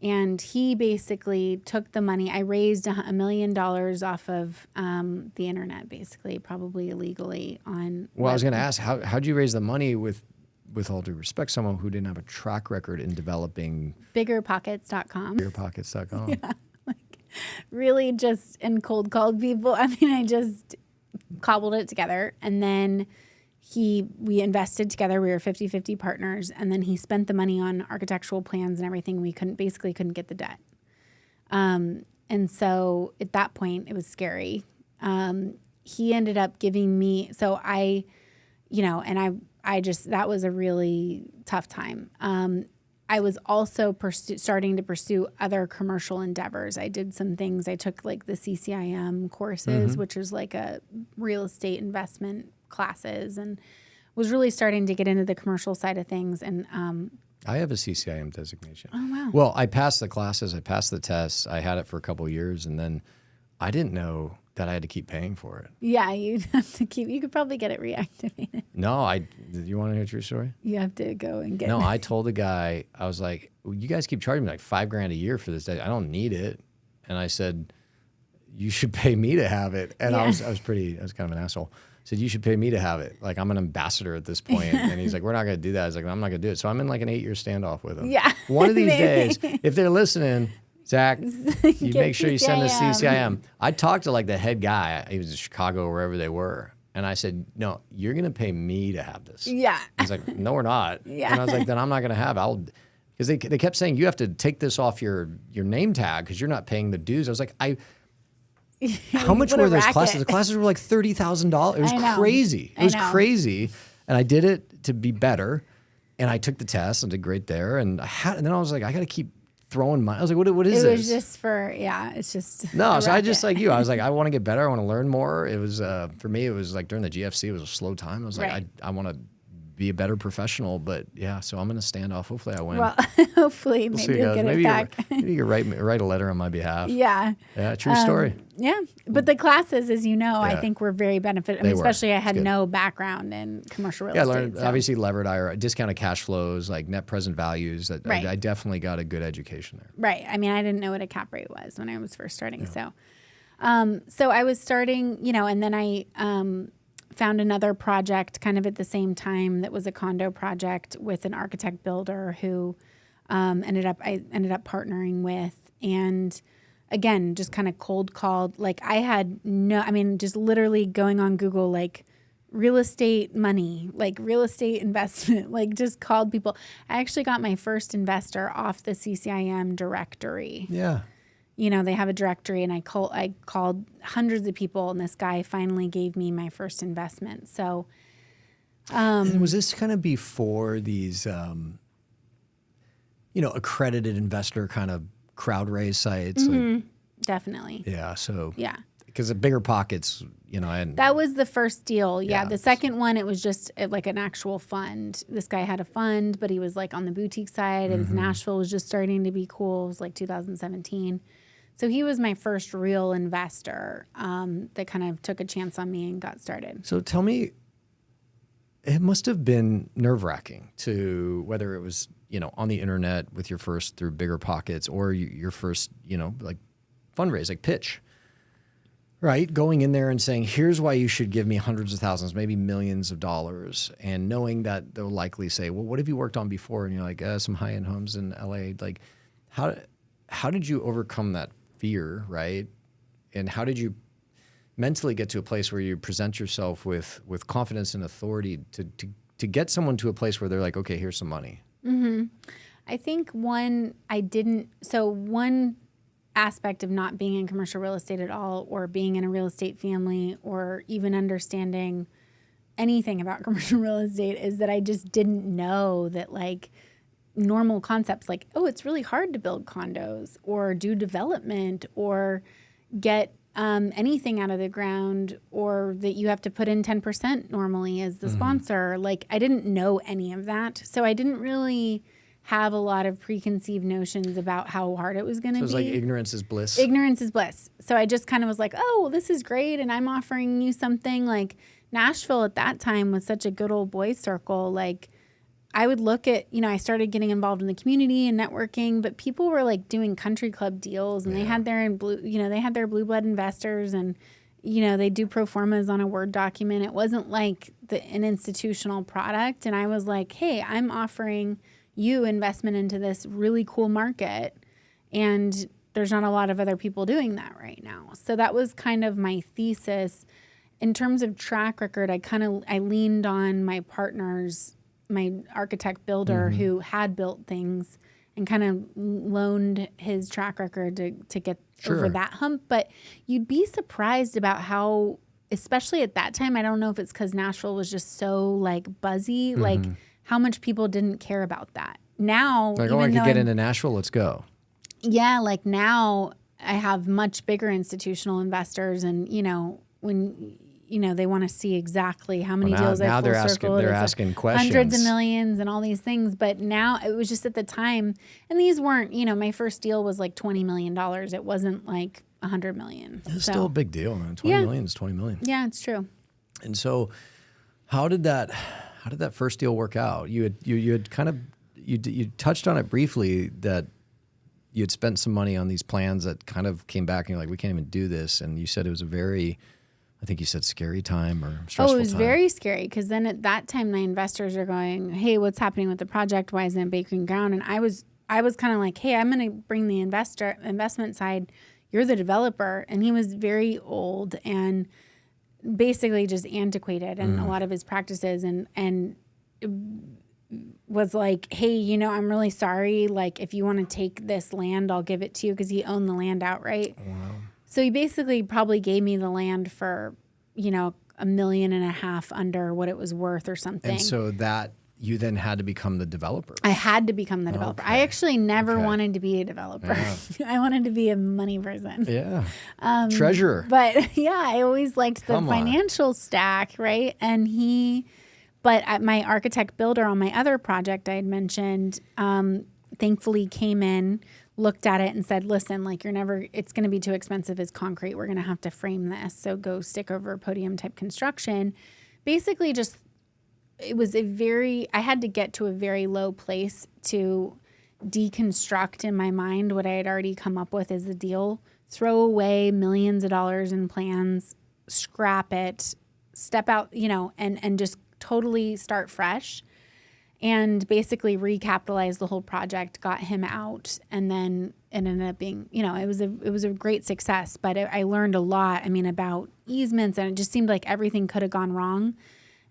And he basically took the money. I raised $1 million off of the internet, basically, probably illegally on. Well, I was going to ask, how'd you raise the money with all due respect, someone who didn't have a track record in developing biggerpockets.com. biggerpockets.com? Yeah, really just and cold called people. I mean, I just cobbled it together, and then we invested together. We were 50-50 partners, and then he spent the money on architectural plans and everything. We couldn't get the debt. And so at that point, it was scary. He ended up giving me, so I just, that was a really tough time. I was also starting to pursue other commercial endeavors. I did some things. I took like the CCIM courses, which is like a real estate investment classes, and was really starting to get into the commercial side of things. And I have a CCIM designation. Oh, wow. Well, I passed the classes. I passed the tests. I had it for a couple of years, and then I didn't know that I had to keep paying for it. Yeah, you'd have to you could probably get it reactivated. No, you want to hear a true story? You have to go and get No, it. I told the guy, I was like, well, you guys keep charging me like $5,000 a year for this. I don't need it. And I said, you should pay me to have it. And I was kind of an asshole. I said, you should pay me to have it. Like, I'm an ambassador at this point. And he's like, we're not going to do that. I was like, I'm not going to do it. So I'm in like an 8-year standoff with him. Yeah. One of these days, if they're listening, Zach, you make sure you send the CCIM. I talked to like the head guy. He was in Chicago or wherever they were. And I said, no, you're going to pay me to have this. Yeah. He's like, no, we're not. Yeah. And I was like, then I'm not going to have it. Because they kept saying, you have to take this off your name tag because you're not paying the dues. I was like, how much were those classes? The classes were like $30,000. It was crazy. It was crazy. And I did it to be better. And I took the test and did great there. And then I was like, I got to keep throwing money. I was like, what is this? It was just it's just. No, so I just like you. I was like, I want to get better. I want to learn more. It was, for me, it was like during the GFC, it was a slow time. I was like, I want to be a better professional. But yeah, so I'm going to stand off. Hopefully I win. Well, hopefully maybe you'll get it back. Maybe you can write a letter on my behalf. Yeah. Yeah, true story. Yeah. But the classes, as you know, I think were very beneficial. I mean, especially I had no background in commercial real estate. Yeah, I learned obviously levered IRA, discounted cash flows, like net present values. I definitely got a good education there. Right. I mean, I didn't know what a cap rate was when I was first starting. Yeah. So I was starting, and then I found another project kind of at the same time that was a condo project with an architect builder who I ended up partnering with. And again, just kind of cold called. Like just literally going on Google, like real estate money, like real estate investment, like just called people. I actually got my first investor off the CCIM directory. Yeah. They have a directory, and I called hundreds of people, and this guy finally gave me my first investment. So, and was this kind of before these, accredited investor kind of crowd raise sites? Mm-hmm. Like, definitely. Yeah. So yeah, because the bigger pockets, that was the first deal. Yeah. The second one, it was just like an actual fund. This guy had a fund, but he was like on the boutique side. It was Nashville was just starting to be cool. It was like 2017. So he was my first real investor that kind of took a chance on me and got started. So tell me, it must have been nerve-wracking to whether it was, on the internet with your first through Bigger Pockets or your first, like fundraise, like pitch, right? Going in there and saying, here's why you should give me hundreds of thousands, maybe millions of dollars, and knowing that they'll likely say, well, what have you worked on before? And you're like, some high-end homes in LA. Like, how did you overcome that fear, right? And how did you mentally get to a place where you present yourself with confidence and authority to get someone to a place where they're like, okay, here's some money? I think one aspect of not being in commercial real estate at all, or being in a real estate family, or even understanding anything about commercial real estate, is that I just didn't know that like normal concepts like, oh, it's really hard to build condos or do development or get anything out of the ground, or that you have to put in 10% normally as the sponsor. Like, I didn't know any of that. So I didn't really have a lot of preconceived notions about how hard it was going to be. So it's like ignorance is bliss. Ignorance is bliss. So I just kind of was like, oh, well, this is great. And I'm offering you something. Like, Nashville at that time was such a good old boys circle. Like, I would look at, I started getting involved in the community and networking, but people were like doing country club deals, and they had their they had their blue blood investors, and, they do pro formas on a Word document. It wasn't like an institutional product. And I was like, hey, I'm offering you investment into this really cool market, and there's not a lot of other people doing that right now. So that was kind of my thesis. In terms of track record, I leaned on my partners, my architect builder who had built things, and kind of loaned his track record to get over that hump. But you'd be surprised about how, especially at that time, I don't know if it's because Nashville was just so like buzzy, like how much people didn't care about that. Now, like, oh, I could get into Nashville, let's go. Yeah, like now I have much bigger institutional investors, and when they want to see exactly how many deals I full circle. They're asking questions. Hundreds of millions and all these things. But now it was just at the time, and these weren't, my first deal was like $20 million. It wasn't like $100 million. It's still a big deal, man. 20 million is 20 million. Yeah, it's true. And so how did that first deal work out? You had kind of, you touched on it briefly, that you had spent some money on these plans that kind of came back and you're like, we can't even do this. And you said it was a very, I think you said scary time or stressful time. Oh, it was very scary, because then at that time, the investors are going, hey, what's happening with the project? Why isn't it breaking ground? And I was kind of like, hey, I'm going to bring the investment side. You're the developer. And he was very old and basically just antiquated in a lot of his practices, and was like, hey, I'm really sorry. Like, if you want to take this land, I'll give it to you, because he owned the land outright. Wow. So he basically probably gave me the land for, $1.5 million under what it was worth or something. And so that you then had to become the developer. I had to become the developer. Okay. I actually never wanted to be a developer. Yeah. I wanted to be a money person. Yeah. Treasurer. But yeah, I always liked the financial stack, right? And but my architect builder on my other project I had mentioned, thankfully came in, looked at it and said, listen, like, it's going to be too expensive as concrete. We're going to have to frame this. So go stick over podium type construction. Basically I had to get to a very low place to deconstruct in my mind what I had already come up with as a deal, throw away millions of dollars in plans, scrap it, step out, and just totally start fresh. And basically recapitalized the whole project, got him out, and then it ended up being, it was a great success. But I learned a lot, about easements, and it just seemed like everything could have gone wrong.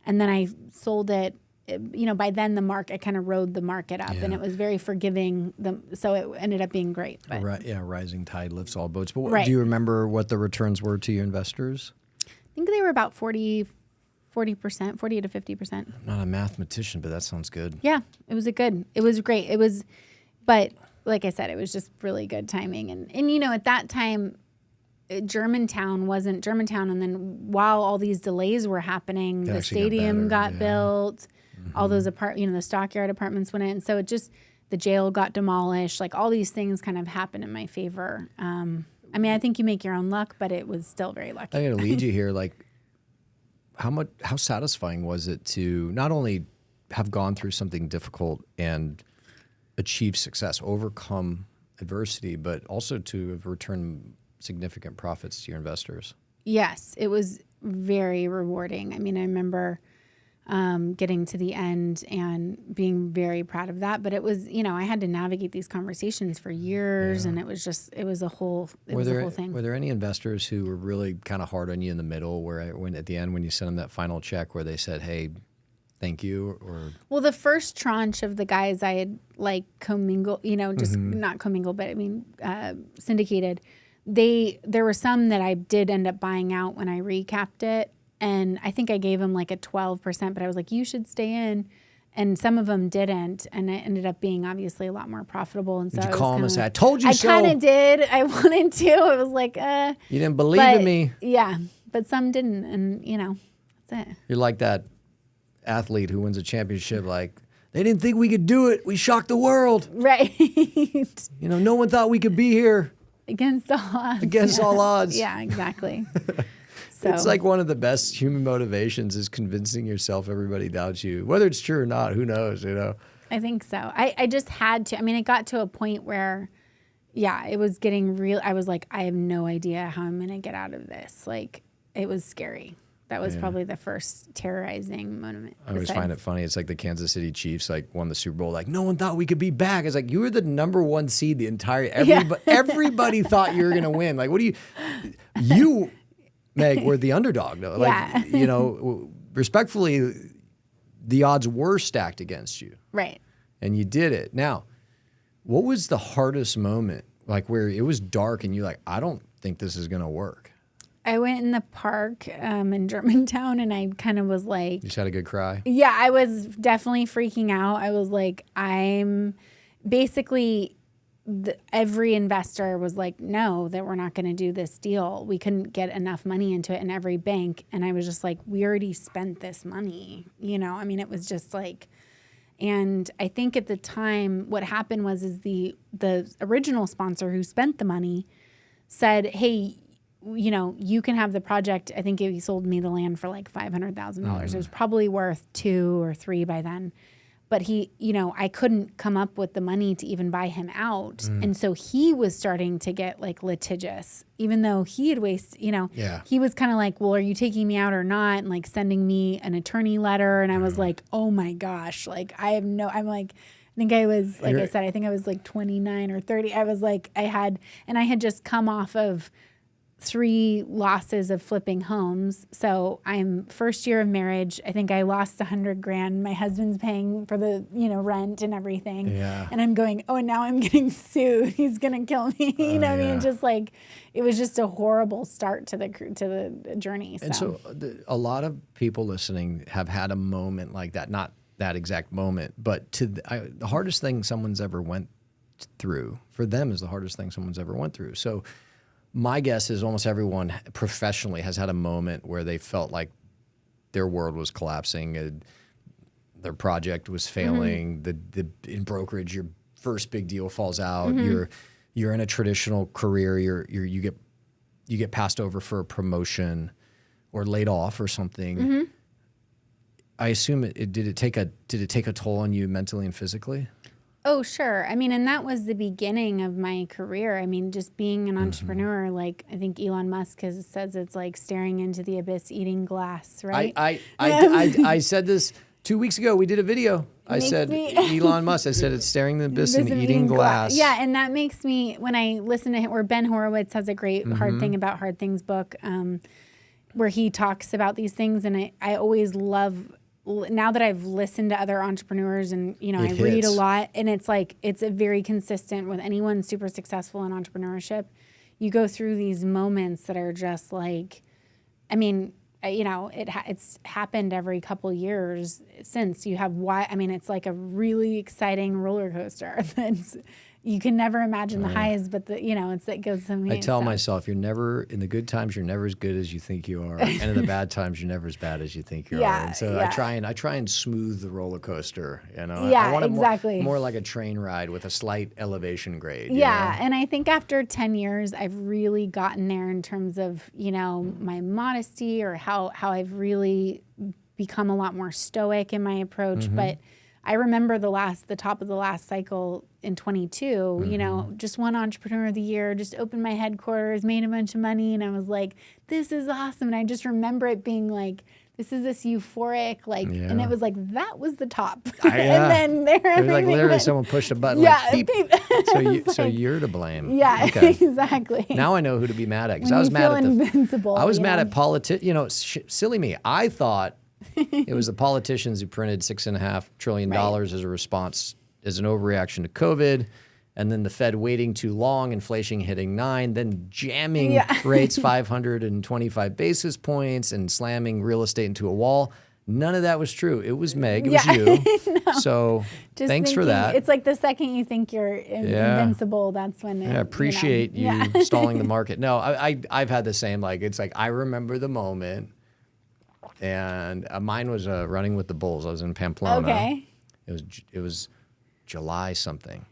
And then I sold it. By then it kind of rode the market up, and it was very forgiving. So it ended up being great. But. Right, yeah, rising tide lifts all boats. But do you remember what the returns were to your investors? I think they were about 40 to 50%. I'm not a mathematician, but that sounds good. Yeah, it was great. But like I said, it was just really good timing. And at that time, Germantown wasn't Germantown. And then while all these delays were happening, the stadium got built, all those the Stockyard apartments went in. So the jail got demolished. Like, all these things kind of happened in my favor. I think you make your own luck, but it was still very lucky. I'm going to lead you here. Like, how satisfying was it to not only have gone through something difficult and achieve success, overcome adversity, but also to have returned significant profits to your investors? Yes, it was very rewarding. I remember getting to the end and being very proud of that. But it was, I had to navigate these conversations for years, and it was a whole thing. Were there any investors who were really kind of hard on you in the middle, when at the end, when you sent them that final check, where they said, hey, thank you or? Well, the first tranche of the guys I had like commingled, just not commingled, but I mean syndicated. There were some that I did end up buying out when I recapped it, and I think I gave them like a 12%. But I was like, you should stay in, and some of them didn't, and it ended up being obviously a lot more profitable. And so Did you I call was them and say, like, "I told you so"? I kind of did. I wanted to. It was like, you didn't believe in me. Yeah, but some didn't, and that's it. You're like that athlete who wins a championship. Like, they didn't think we could do it. We shocked the world. Right. No one thought we could be here. Against all odds. Against all odds. Yeah, exactly. So It's like one of the best human motivations is convincing yourself everybody doubts you. Whether it's true or not, who knows, I think so. I just had to. I mean, it got to a point where, it was getting real. I was like, I have no idea how I'm going to get out of this. Like, it was scary. That was probably the first terrorizing moment. I always find it funny. It's like the Kansas City Chiefs won the Super Bowl. Like, no one thought we could be back. It's like, you were the number one seed the entire, everybody thought you were going to win. Like, what do you, Meg, were the underdog though. Like, respectfully, the odds were stacked against you. Right. And you did it. Now, what was the hardest moment? Like where it was dark and you're like, I don't think this is going to work. I went in the park in Germantown, and I kind of was like... You just had a good cry? Yeah, I was definitely freaking out. I was like, I'm... Basically, every investor was like, no, that we're not going to do this deal. We couldn't get enough money into it in every bank. And I was just like, we already spent this money. I mean, it was just like... And I think at the time, what happened was the original sponsor who spent the money said, hey... you can have the project. I think he sold me the land for like $500,000. It was probably worth 2 or 3 by then. But I couldn't come up with the money to even buy him out. And so he was starting to get like litigious, even though he had wasted, he was kind of like, well, are you taking me out or not? And like sending me an attorney letter. And I was like, oh my gosh, like I think I was, like I said, I think I was like 29 or 30. I was like, I had just come off of 3 losses of flipping homes. So I'm first year of marriage. I think I lost $100,000. My husband's paying for the, rent and everything. Yeah. And I'm going, oh, and now I'm getting sued. He's going to kill me. I mean, just like, it was just a horrible start to the journey. So. And so a lot of people listening have had a moment like that, not that exact moment, but the hardest thing someone's ever went through for them is the hardest thing someone's ever went through. So my guess is almost everyone professionally has had a moment where they felt like their world was collapsing, and their project was failing. In brokerage, your first big deal falls out. You're in a traditional career. You get passed over for a promotion or laid off or something. I assume did it take a toll on you mentally and physically? Oh, sure. I mean, and that was the beginning of my career. I mean, just being an entrepreneur, like I think Elon Musk says it's like staring into the abyss, eating glass, right? I said this 2 weeks ago. We did a video. I said Elon Musk. I said it's staring in the abyss and eating glass. Yeah, and that makes me, when I listen to him, or Ben Horowitz has a great Hard Thing About Hard Things book where he talks about these things, and I always love... Now that I've listened to other entrepreneurs and, I read a lot, and it's like, it's a very consistent with anyone super successful in entrepreneurship. You go through these moments that are just like, I mean, it's happened every couple years since. You have it's like a really exciting roller coaster that's, you can never imagine the highs, but it goes to me. I tell myself, you're never, in the good times, you're never as good as you think you are. And in the bad times, you're never as bad as you think you are. And so I try and smooth the roller coaster, Yeah, I want it exactly. more like a train ride with a slight elevation grade. Yeah. And I think after 10 years, I've really gotten there in terms of, my modesty, or how I've really become a lot more stoic in my approach. But I remember the top of the last cycle in 22, just won Entrepreneur of the Year, just opened my headquarters, made a bunch of money. And I was like, this is awesome. And I just remember it being like, this is this euphoric, and it was like, that was the top. And then it was like literally someone pushed a button. Yeah. Like, beep. So you're to blame. Yeah, okay. Exactly. Now I know who to be mad at. Because I was mad at mad at silly me. I thought It was the politicians who printed $6.5 trillion as a response, as an overreaction to COVID. And then the Fed waiting too long, inflation hitting 9, then jamming rates 525 basis points and slamming real estate into a wall. None of that was true. It was Meg. It was you. So Just thanks for that. It's like the second you think you're invincible, that's when it, I appreciate you stalling the market. No, I've had the same. Like, it's like I remember the moment, and mine was running with the Bulls. I was in Pamplona. Okay. It was July something.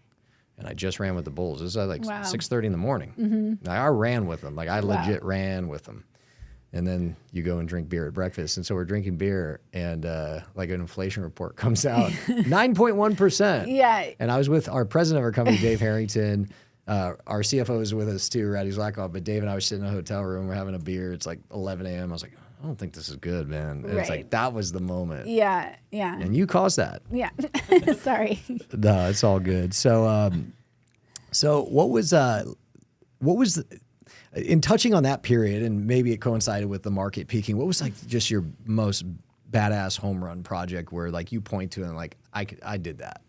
And I just ran with the Bulls. This was like 6:30 in the morning. Mm-hmm. I ran with them. Like, I legit ran with them. And then you go and drink beer at breakfast. And so we're drinking beer, and like an inflation report comes out, 9.1%. Yeah. And I was with our president of our company, Dave Harrington. Our CFO was with us too, Ratty Zlakoff. But Dave and I were sitting in a hotel room. We're having a beer. It's like 11 a.m. I was like, I don't think this is good, man. And it's like, that was the moment. Yeah, yeah. And you caused that. Yeah. Sorry. No, it's all good. So, so what was in touching on that period, and maybe it coincided with the market peaking, what was like just your most badass home run project where like you point to and like, I did that?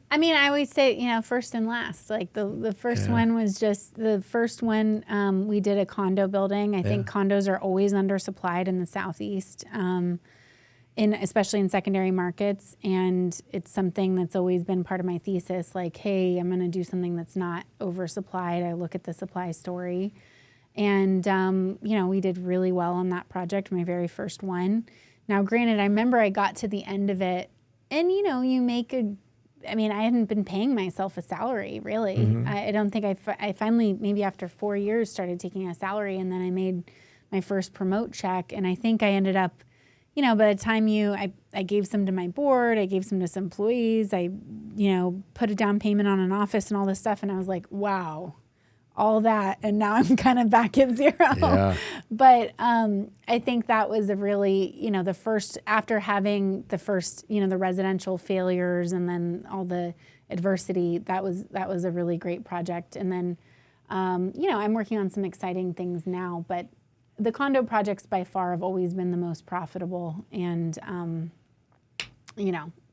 I mean, I always say, first and last. Like the first one was just the first one. We did a condo building. I think condos are always undersupplied in the Southeast, especially in secondary markets. And it's something that's always been part of my thesis. Like, hey, I'm going to do something that's not oversupplied. I look at the supply story. And, we did really well on that project, my very first one. Now, granted, I remember I got to the end of it, and, I hadn't been paying myself a salary, really. Mm-hmm. I don't think I finally, maybe after 4 years, started taking a salary, and then I made my first promote check. And I think I ended up, by the time I gave some to my board, I gave some to some employees, I, put a down payment on an office and all this stuff. And I was like, wow, all that. And now I'm kind of back at zero. Yeah. But I think that was a really, the first, after having the first, the residential failures and then all the adversity, that was a really great project. And then, I'm working on some exciting things now, but the condo projects by far have always been the most profitable and,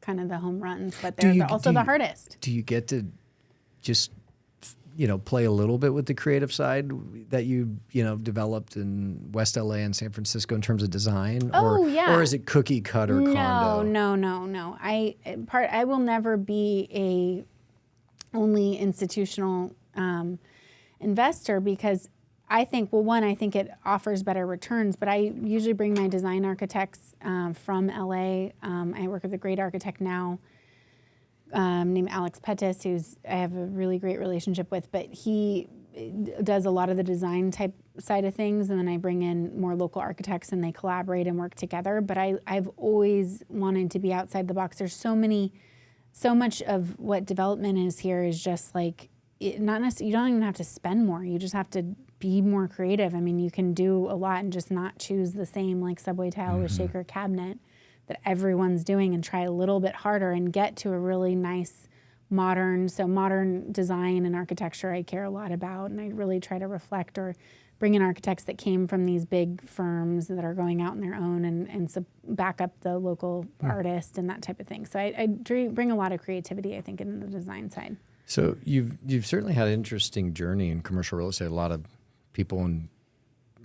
kind of the home runs, but they're also the hardest. Do you get to just, play a little bit with the creative side that you developed in West LA and San Francisco in terms of design? Or is it cookie cutter condo? No. I will never be a only institutional investor because I think, I think it offers better returns, but I usually bring my design architects from LA. I work with a great architect now named Alex Pettis, who's I have a really great relationship with, but he does a lot of the design type side of things, and then I bring in more local architects and they collaborate and work together. But I've always wanted to be outside the box. There's so much of what development is here is just like, not necessarily, you don't even have to spend more. You just have to be more creative. I mean, you can do a lot and just not choose the same like subway tile with shaker cabinet that everyone's doing, and try a little bit harder and get to a really nice modern design and architecture I care a lot about, and I really try to reflect or bring in architects that came from these big firms that are going out on their own and so back up the local artist and that type of thing. So I bring a lot of creativity, I think, in the design side. So you've certainly had an interesting journey in commercial real estate. A lot of people in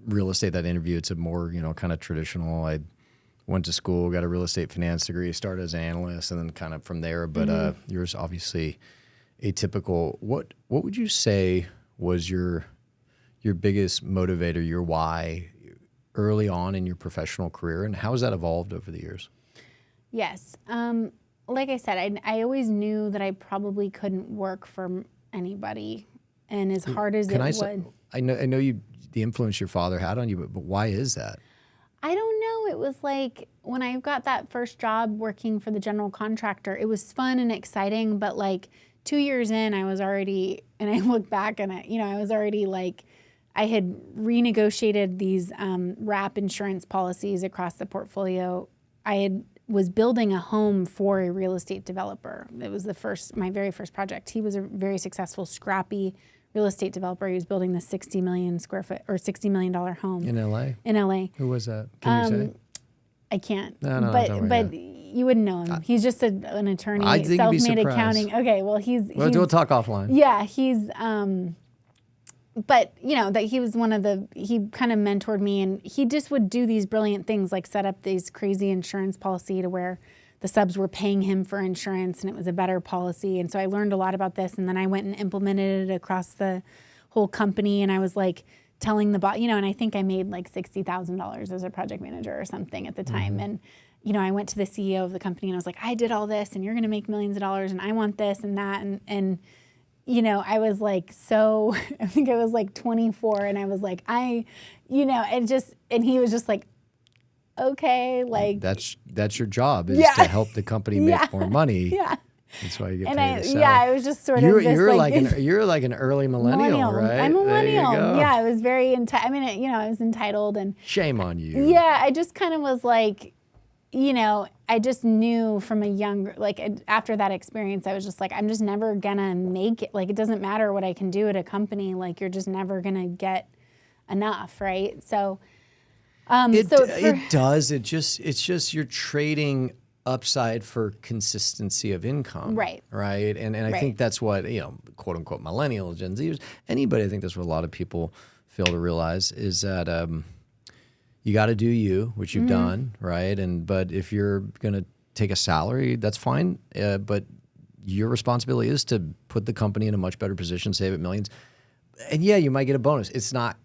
real estate that interview, it's a more, kind of traditional. I went to school, got a real estate finance degree, started as an analyst, and then kind of from there. But yours obviously atypical. What would you say was your biggest motivator, your why, early on in your professional career, and how has that evolved over the years? Yes. Like I said, I always knew that I probably couldn't work for anybody, and as hard as it would. I know the influence your father had on you, but why is that? I don't know. It was like when I got that first job working for the general contractor, it was fun and exciting, but like 2 years in, I was already, and I look back and I was already like, I had renegotiated these wrap insurance policies across the portfolio. Was building a home for a real estate developer. It was my very first project. He was a very successful, scrappy real estate developer. He was building the 60 million square foot or $60 million home in LA. In LA. Who was that? Can you say? I can't. No, don't worry, but you wouldn't know him. He's just an attorney, I think you'd be self-made surprised. accounting. Okay, well, We'll talk offline. Yeah, he's but that he was he kind of mentored me, and he just would do these brilliant things like set up these crazy insurance policy to where the subs were paying him for insurance and it was a better policy. And so I learned a lot about this, and then I went and implemented it across the whole company, and I was like telling the boss, and I think I made like $60,000 as a project manager or something at the time. And I went to the CEO of the company and I was like, I did all this and you're going to make millions of dollars and I want this and that. And I was like, I think I was like 24 and I was like, and he was just like, okay, like. That's your job, is to help the company make more money. Yeah. That's why you get and paid. I was just sort of this, you're like an early millennial, right? I'm a There you millennial. go. Yeah, I was very I was entitled and Shame on you. Yeah, I just kind of was like, I just knew from a young, after that experience, I was just like, I'm just never gonna make it. Like, it doesn't matter what I can do at a company. Like, you're just never gonna get enough, right? So, it does. It's just you're trading upside for consistency of income. Right. Right. And I think that's what, quote unquote millennials, Gen Zers, anybody, I think that's what a lot of people fail to realize is that you got to do you, which you've done, right? But if you're going to take a salary, that's fine. But your responsibility is to put the company in a much better position, save it millions. And yeah, you might get a bonus. It's not,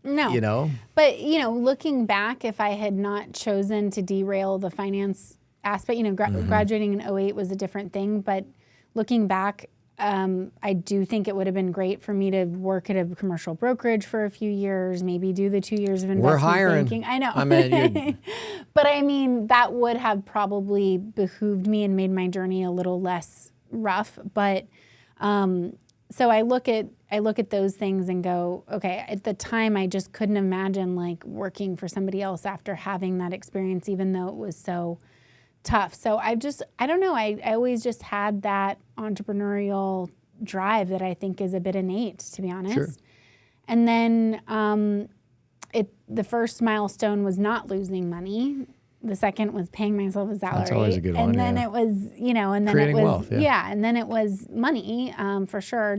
no. But, looking back, if I had not chosen to derail the finance aspect, graduating in 2008 was a different thing, but looking back, I do think it would have been great for me to work at a commercial brokerage for a few years, maybe do the 2 years of investment banking. I know. But I mean, that would have probably behooved me and made my journey a little less rough. But so I look at those things and go, okay, at the time I just couldn't imagine like working for somebody else after having that experience, even though it was so tough. So I don't know. I always just had that entrepreneurial drive that I think is a bit innate, to be honest. Sure. And then the first milestone was not losing money. The second was paying myself a salary. That's always a good one. And then it was, and then creating it was, wealth, yeah. And then it was money, for sure.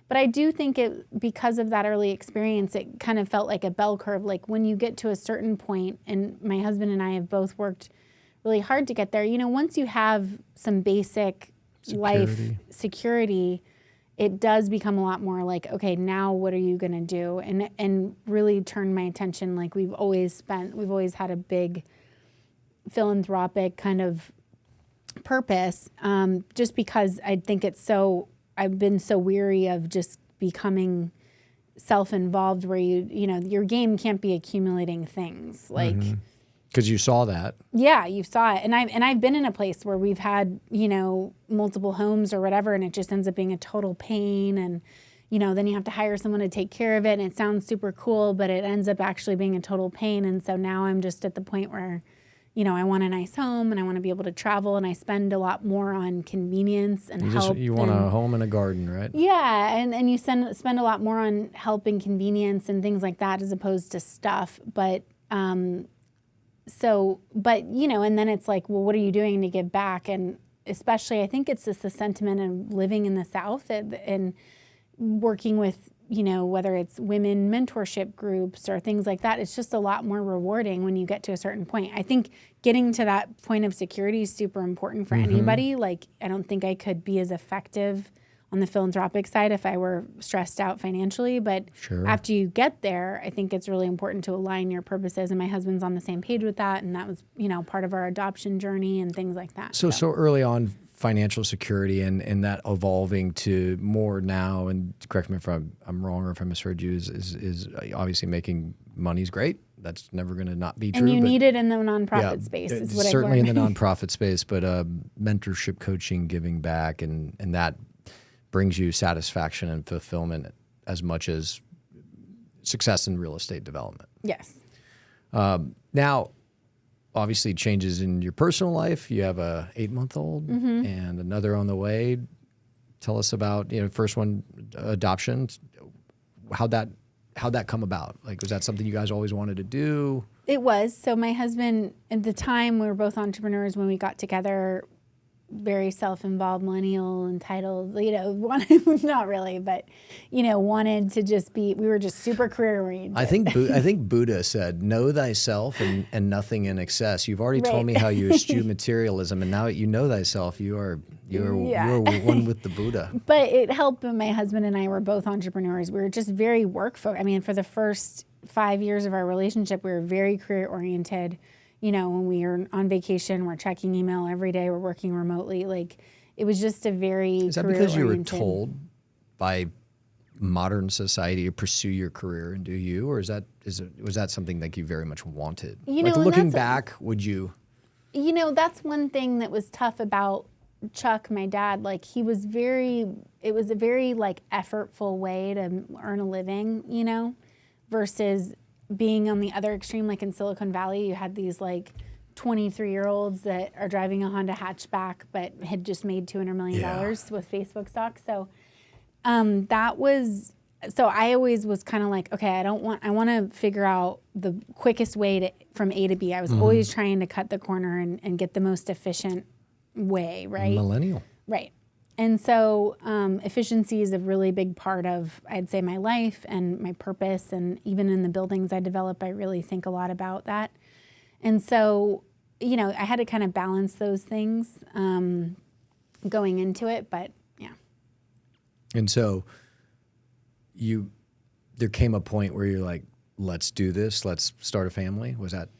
But I do think because of that early experience, it kind of felt like a bell curve. Like when you get to a certain point, and my husband and I have both worked really hard to get there. Once you have some basic life security, it does become a lot more like, okay, now what are you going to do? And really turn my attention. Like we've always had a big philanthropic kind of purpose, just because I think I've been so weary of just becoming self-involved where your game can't be accumulating things. Like, because you saw that. Yeah, you saw it. And I've been in a place where we've had, multiple homes or whatever, and it just ends up being a total pain. And, then you have to hire someone to take care of it. And it sounds super cool, but it ends up actually being a total pain. And so now I'm just at the point where, I want a nice home and I want to be able to travel, and I spend a lot more on convenience and help. You want a home and a garden, right? Yeah, and you spend a lot more on help and convenience and things like that as opposed to stuff. But and then it's like, well, what are you doing to give back? And especially, I think it's just the sentiment of living in the South and working with, whether it's women mentorship groups or things like that. It's just a lot more rewarding when you get to a certain point. I think getting to that point of security is super important for anybody. Like, I don't think I could be as effective on the philanthropic side if I were stressed out financially. But after you get there, I think it's really important to align your purposes. And my husband's on the same page with that. And that was, part of our adoption journey and things like that. So early on, financial security and that evolving to more now, and correct me if I'm wrong or if I misheard you, is obviously making money is great. That's never going to not be true. And you need it in the nonprofit space is what I've learned. Certainly in the nonprofit space, but mentorship, coaching, giving back, and that brings you satisfaction and fulfillment as much as success in real estate development. Yes. Now, obviously changes in your personal life. You have a 8-month-old and another on the way. Tell us about, first one, adoption. How'd that come about? Like, was that something you guys always wanted to do? It was. So my husband, at the time, we were both entrepreneurs when we got together, very self-involved, millennial, entitled, wanted, not really, but, wanted to just be, we were just super career oriented. I think Buddha said, know thyself and nothing in excess. You've already told me how you eschew materialism, and now that you know thyself, you're one with the Buddha. But it helped when my husband and I were both entrepreneurs. We were just very work-focused. I mean, for the first 5 years of our relationship, we were very career oriented. When we were on vacation, we're checking email every day, we're working remotely. Like, it was just a very Is that because you were told by modern society to pursue your career and do you, or was that something that you very much wanted? Like, looking back, would you? That's one thing that was tough about Chuck, my dad. Like, it was a very like effortful way to earn a living, versus being on the other extreme, like in Silicon Valley. You had these like 23-year-olds that are driving a Honda hatchback, but had just made $200 million with Facebook stock. So so I always was kind of like, okay, I want to figure out the quickest way from A to B. I was always trying to cut the corner and get the most efficient way, right? Millennial. Right. And so efficiency is a really big part of, I'd say, my life and my purpose. And even in the buildings I develop, I really think a lot about that. And so, I had to kind of balance those things going into it. But yeah. And so there came a point where you're like, let's do this. Let's start a family. Was that?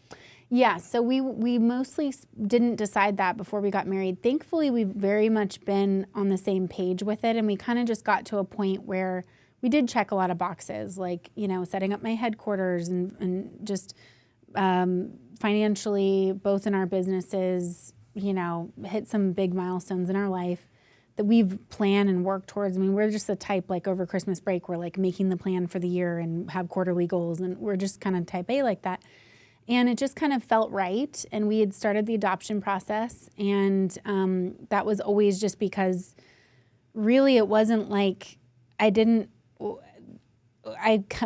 Yeah, so we mostly didn't decide that before we got married. Thankfully, we've very much been on the same page with it, and we kind of just got to a point where we did check a lot of boxes, like, setting up my headquarters and just financially, both in our businesses, hit some big milestones in our life that we've planned and worked towards. I mean, we're just the type, like, over Christmas break, we're like making the plan for the year and have quarterly goals, and we're just kind of type A like that. And it just kind of felt right. And we had started the adoption process. And that was always just because really it wasn't like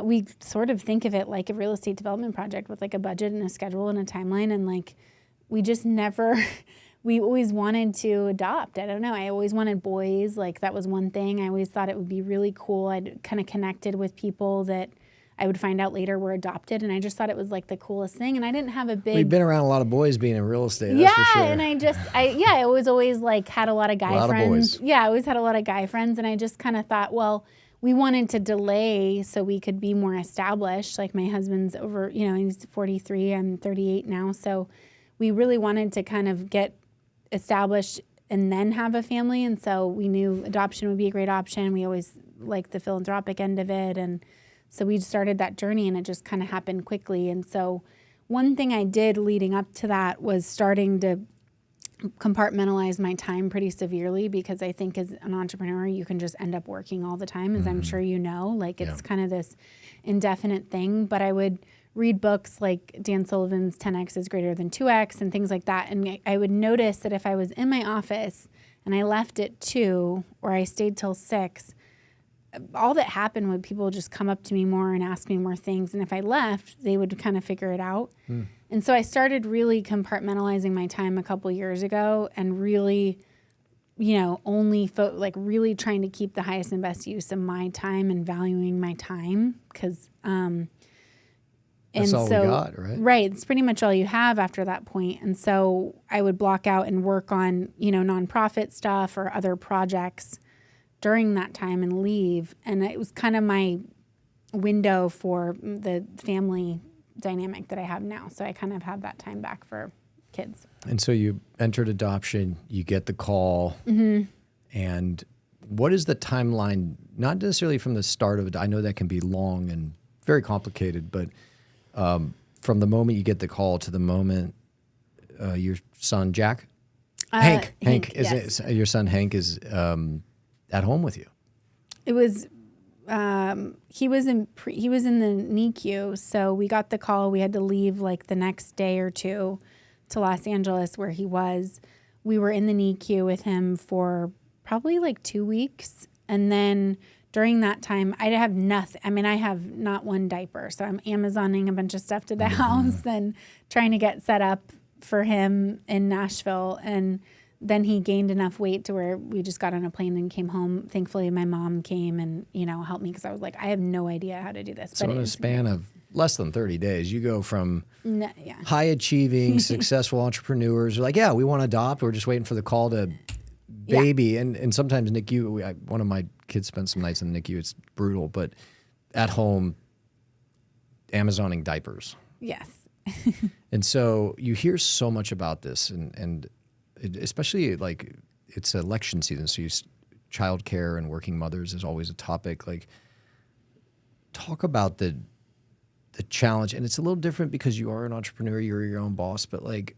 we sort of think of it like a real estate development project with like a budget and a schedule and a timeline. And like, we just never, we always wanted to adopt. I don't know. I always wanted boys. Like, that was one thing. I always thought it would be really cool. I'd kind of connected with people that I would find out later were adopted, and I just thought it was like the coolest thing. And I didn't have a big. We've been around a lot of boys being in real estate. That's for sure. And I was always like had a lot of guy friends. Yeah, I always had a lot of guy friends, and I just kind of thought, well, we wanted to delay so we could be more established. Like, my husband's over, he's 43, I'm 38 now, so we really wanted to kind of get established and then have a family. And so we knew adoption would be a great option. We always liked the philanthropic end of it, and so we started that journey, and it just kind of happened quickly. And so one thing I did leading up to that was starting to compartmentalize my time pretty severely, because I think as an entrepreneur, you can just end up working all the time, as I'm sure you know. Like, it's kind of this indefinite thing. But I would read books like Dan Sullivan's 10X is greater than 2X and things like that. And I would notice that if I was in my office and I left at 2 or I stayed till 6, all that happened would people just come up to me more and ask me more things. And if I left, they would kind of figure it out. And so I started really compartmentalizing my time a couple years ago, and really, only really trying to keep the highest and best use of my time and valuing my time. Because, that's all we got, right? Right. It's pretty much all you have after that point. And so I would block out and work on, nonprofit stuff or other projects during that time and leave. And it was kind of my window for the family dynamic that I have now. So I kind of have that time back for kids. And so you entered adoption, you get the call, and what is the timeline, not necessarily from the start of it, I know that can be long and very complicated, but from the moment you get the call to the moment your son, Hank, yes. Your son Hank is at home with you. It was he was in the NICU, so we got the call. We had to leave like the next day or two to Los Angeles, where he was. We were in the NICU with him for probably like 2 weeks, and then during that time, I have nothing. I mean, I have not one diaper. So I'm Amazoning a bunch of stuff to the house and trying to get set up for him in Nashville. And then he gained enough weight to where we just got on a plane and came home. Thankfully, my mom came and, helped me because I was like, I have no idea how to do this. So in a span of less than 30 days, you go from yeah. high-achieving, successful entrepreneurs who are like, yeah, we want to adopt. We're just waiting for the call to baby. Yeah. And sometimes NICU, one of my kids spent some nights in the NICU. It's brutal. But at home, Amazoning diapers. Yes. And so you hear so much about this. And especially like it's election season. So childcare and working mothers is always a topic. Like talk about the challenge. And it's a little different because you are an entrepreneur, you're your own boss, but like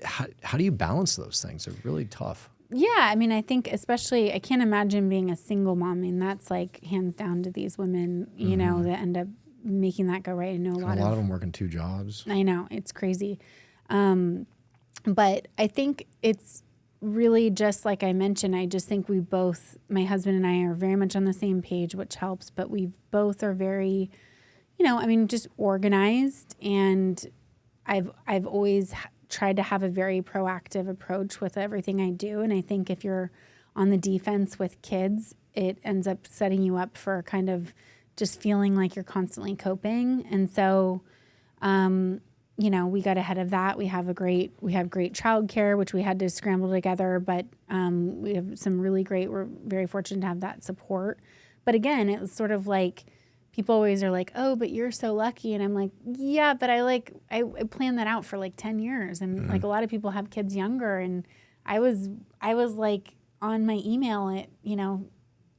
how do you balance those things? They're really tough. Yeah. I mean, I think especially, I can't imagine being a single mom. I mean, that's like hands down to these women, that end up making that go right. I know a lot of them working 2 jobs. I know. It's crazy. But I think it's really just like I mentioned, I just think my husband and I are very much on the same page, which helps, but we both are very, just organized. And I've always tried to have a very proactive approach with everything I do. And I think if you're on the defense with kids, it ends up setting you up for kind of just feeling like you're constantly coping. And so, we got ahead of that. We have great childcare, which we had to scramble together, but we have we're very fortunate to have that support. But again, it was sort of like, people always are like, oh, but you're so lucky. And I'm like, yeah, but I planned that out for like 10 years. And like a lot of people have kids younger. And I was like on my email at,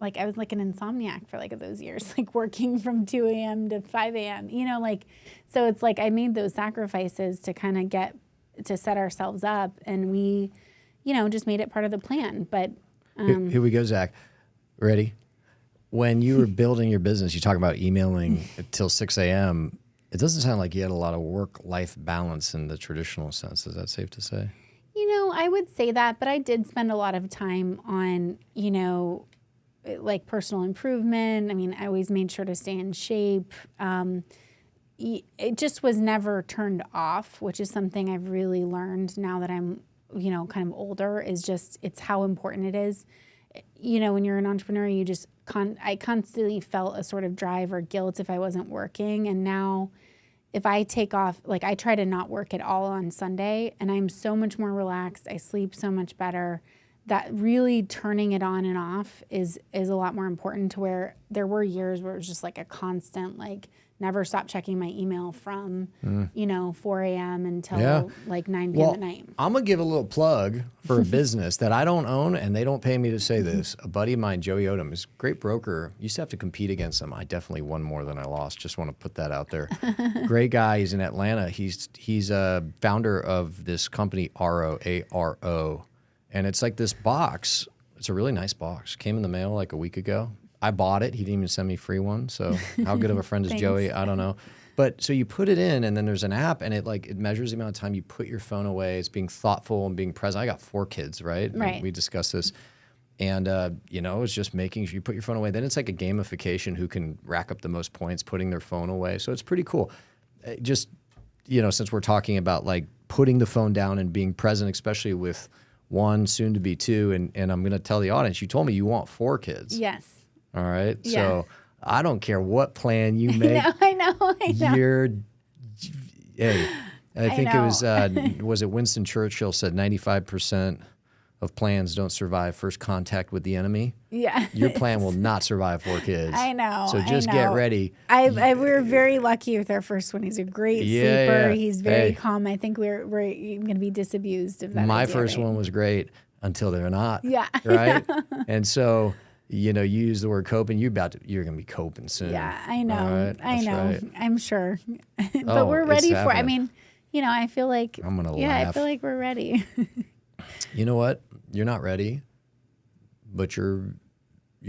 like I was like an insomniac for like those years, like working from 2 a.m. to 5 a.m., so it's like I made those sacrifices to kind of to set ourselves up, and we, just made it part of the plan. But here we go, Zach. Ready? When you were building your business, you talk about emailing till 6 a.m. It doesn't sound like you had a lot of work-life balance in the traditional sense. Is that safe to say? I would say that, but I did spend a lot of time on, like personal improvement. I mean, I always made sure to stay in shape. It just was never turned off, which is something I've really learned now that I'm, kind of older, is just, it's how important it is. When you're an entrepreneur, you just, I constantly felt a sort of drive or guilt if I wasn't working. And now if I take off, like I try to not work at all on Sunday, and I'm so much more relaxed. I sleep so much better. That really turning it on and off is a lot more important, to where there were years where it was just like a constant, like never stop checking my email from, 4 a.m. until like 9 p.m. at night. I'm going to give a little plug for a business that I don't own, and they don't pay me to say this. A buddy of mine, Joey Odom, is a great broker. Used to have to compete against him. I definitely won more than I lost. Just want to put that out there. Great guy. He's in Atlanta. He's a founder of this company, ARO. And it's like this box. It's a really nice box. Came in the mail like a week ago. I bought it. He didn't even send me a free one. So how good of a friend is Joey? I don't know. But so you put it in, and then there's an app, and it measures the amount of time you put your phone away. It's being thoughtful and being present. I got 4 kids, right? Right. And we discussed this. And, it's just making sure you put your phone away. Then it's like a gamification, who can rack up the most points putting their phone away. So it's pretty cool. Just, since we're talking about like putting the phone down and being present, especially with 1, soon to be 2, and I'm going to tell the audience, you told me you want 4 kids. Yes. All right. Yeah. So I don't care what plan you make. I know. I think it was it Winston Churchill said 95% of plans don't survive first contact with the enemy. Yeah. Your plan will not survive 4 kids. I know. So just get ready. We were very lucky with our first one. He's a great sleeper. He's very calm. I think we're going to be disabused of that. My first one was great until they're not. Yeah. Right? And so, you use the word coping. You're going to be coping soon. Yeah, I know. Right? I know. Right. I'm sure. But we're ready for it. I mean, I feel like, I'm going to laugh. I feel like we're ready. You know what? You're not ready, but you're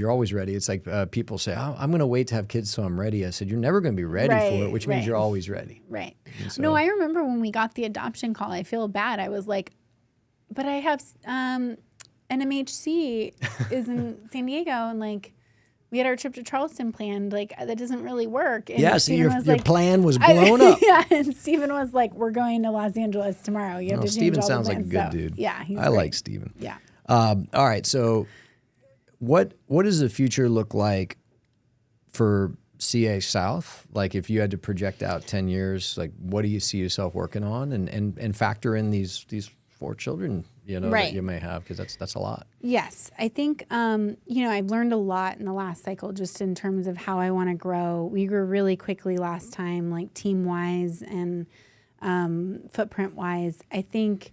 always ready. It's like people say, oh, I'm going to wait to have kids so I'm ready. I said, you're never going to be ready for it, which means you're always ready. Right. So, no, I remember when we got the adoption call, I feel bad. I was like, but I have NMHC is in San Diego, and like, we had our trip to Charleston planned. Like, that doesn't really work. And Yeah, so Stephen was your like, plan was blown up. Yeah, and Stephen was like, we're going to Los Angeles tomorrow. You have to change Stephen all sounds the like a plans. good dude. Yeah, he's I great. like Stephen. Yeah. All right, so what does the future look like for CA South? Like, if you had to project out 10 years, like, what do you see yourself working on, and factor in these 4 children, that you may have, because that's a lot. Yes. I think, I've learned a lot in the last cycle just in terms of how I want to grow. We grew really quickly last time, like team-wise and footprint-wise. I think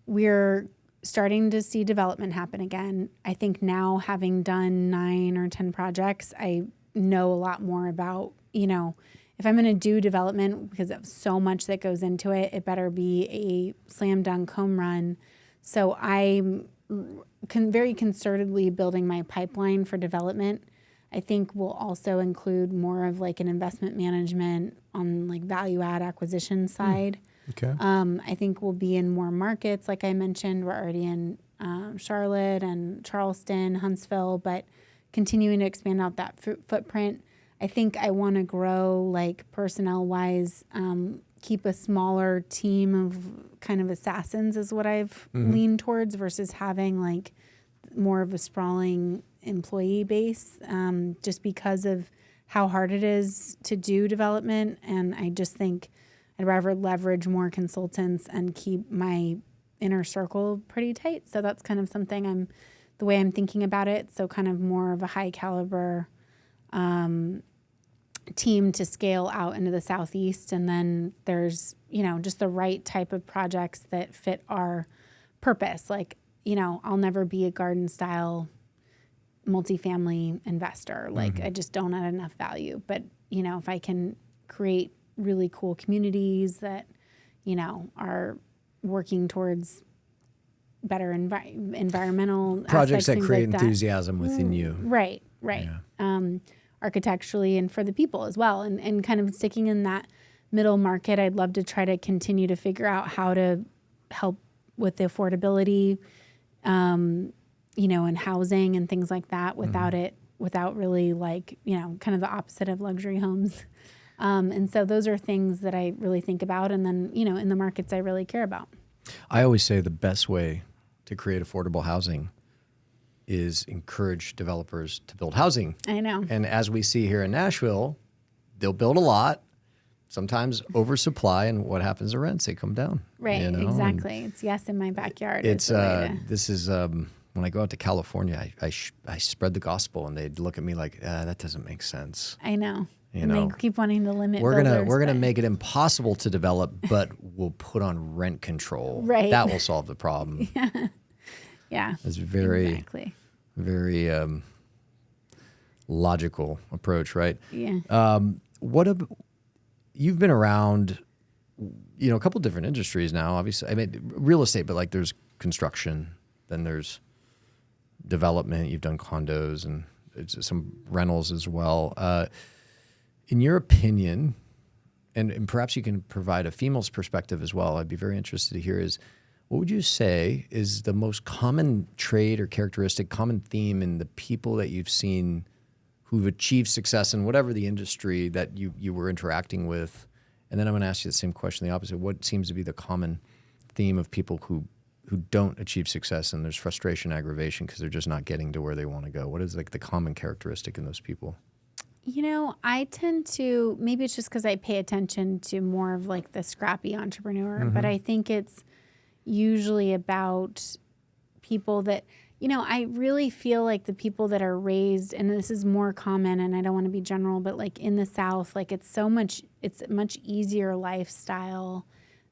we're starting to see development happen again. I think now, having done 9 or 10 projects, I know a lot more about, if I'm going to do development, because of so much that goes into it, it better be a slam dunk home run. So I'm very concertedly building my pipeline for development. I think we'll also include more of like an investment management on like value add acquisition side. Okay. I think we'll be in more markets. Like I mentioned, we're already in Charlotte and Charleston, Huntsville, but continuing to expand out that footprint. I think I want to grow, like, personnel-wise, keep a smaller team of kind of assassins is what I've leaned towards, versus having, like, more of a sprawling employee base, just because of how hard it is to do development. And I just think I'd rather leverage more consultants and keep my inner circle pretty tight. So that's kind of something the way I'm thinking about it. So kind of more of a high caliber team to scale out into the Southeast. And then there's, just the right type of projects that fit our purpose. Like, I'll never be a garden style multifamily investor. Like, I just don't add enough value. But, if I can create really cool communities that, are working towards better environmental projects aspects, that create like enthusiasm within you. Right. Yeah. Architecturally and for the people as well. And kind of sticking in that middle market, I'd love to try to continue to figure out how to help with the affordability, and housing and things like that without really like, kind of the opposite of luxury homes. And so those are things that I really think about. And then, in the markets I really care about. I always say the best way to create affordable housing is encourage developers to build housing. I know. And as we see here in Nashville, they'll build a lot, sometimes oversupply, and what happens to rents? They come down. Right, exactly. And it's yes in my backyard. This is when I go out to California, I spread the gospel, and they'd look at me like, that doesn't make sense. I know. They keep wanting to limit we're builders, gonna make it impossible to develop, but we'll put on rent control. Right. That will solve the problem. Yeah. It's very logical approach, right? Yeah. You've been around, a couple different industries now, obviously. I mean, real estate, but like there's construction, then there's development. You've done condos and some rentals as well. In your opinion, and perhaps you can provide a female's perspective as well, I'd be very interested to hear what would you say is the most common trait or characteristic, common theme in the people that you've seen who've achieved success in whatever the industry that you were interacting with? And then I'm going to ask you the same question, the opposite. What seems to be the common theme of people who don't achieve success, and there's frustration, aggravation because they're just not getting to where they want to go? What is like the common characteristic in those people? I tend to, maybe it's just because I pay attention to more of like the scrappy entrepreneur, but I think it's usually about people that, I really feel like the people that are raised, and this is more common, and I don't want to be general, but like in the South, like it's a much easier lifestyle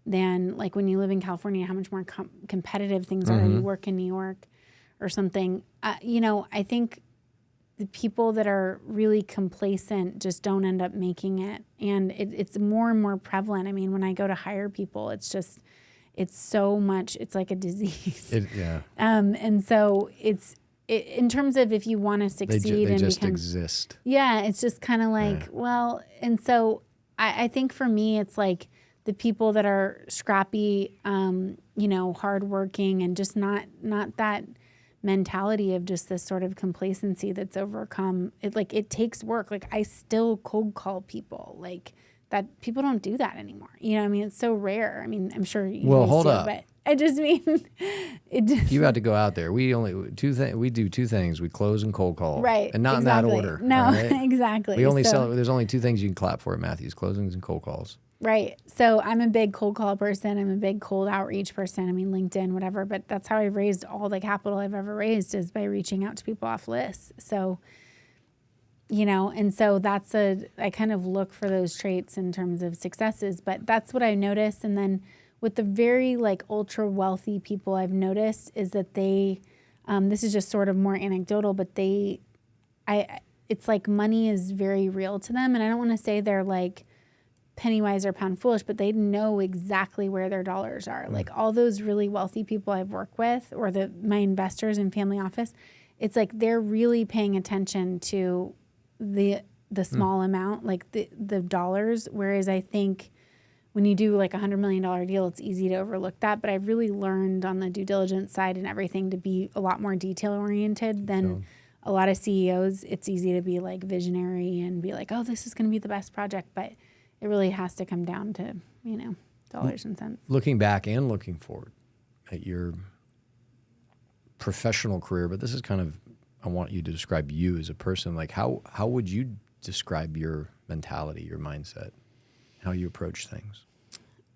than like when you live in California, how much more competitive things are. You work in New York or something. I think the people that are really complacent just don't end up making it. And it's more and more prevalent. I mean, when I go to hire people, it's so much, it's like a disease. And so in terms of if you want to succeed they and just become, exist. Yeah, it's just kind of like, well, and so I think for me, it's like the people that are scrappy, hardworking and just not that mentality of just this sort of complacency that's overcome. It takes work. Like, I still cold call people, like, that people don't do that anymore. You know, I mean, it's so rare. I mean, I'm sure you guys hold do, up. but I just mean You had to go out there. We do two things. We close and cold call. Right. And not exactly. in that order. No, right? exactly. We only there's only two things you can clap for at Matthews: closings and cold calls. Right. So I'm a big cold call person. I'm a big cold outreach person. I mean, LinkedIn, whatever. But that's how I've raised all the capital I've ever raised, is by reaching out to people off lists. So, you know, and so I kind of look for those traits in terms of successes. But that's what I noticed. And then with the very like ultra wealthy people, I've noticed is that they, this is just sort of more anecdotal, but it's like money is very real to them. And I don't want to say they're like penny wise or pound foolish, but they know exactly where their dollars are. Like all those really wealthy people I've worked with, or my investors in family office, it's like they're really paying attention to the small amount, like the dollars. Whereas I think when you do like $100 million deal, it's easy to overlook that. But I've really learned on the due diligence side and everything to be a lot more detail oriented than a lot of CEOs. It's easy to be like visionary and be like, oh, this is going to be the best project. But it really has to come down to, you know, dollars and cents. Looking back and looking forward at your professional career, but this is kind of, I want you to describe you as a person. Like how would you describe your mentality, your mindset, how you approach things?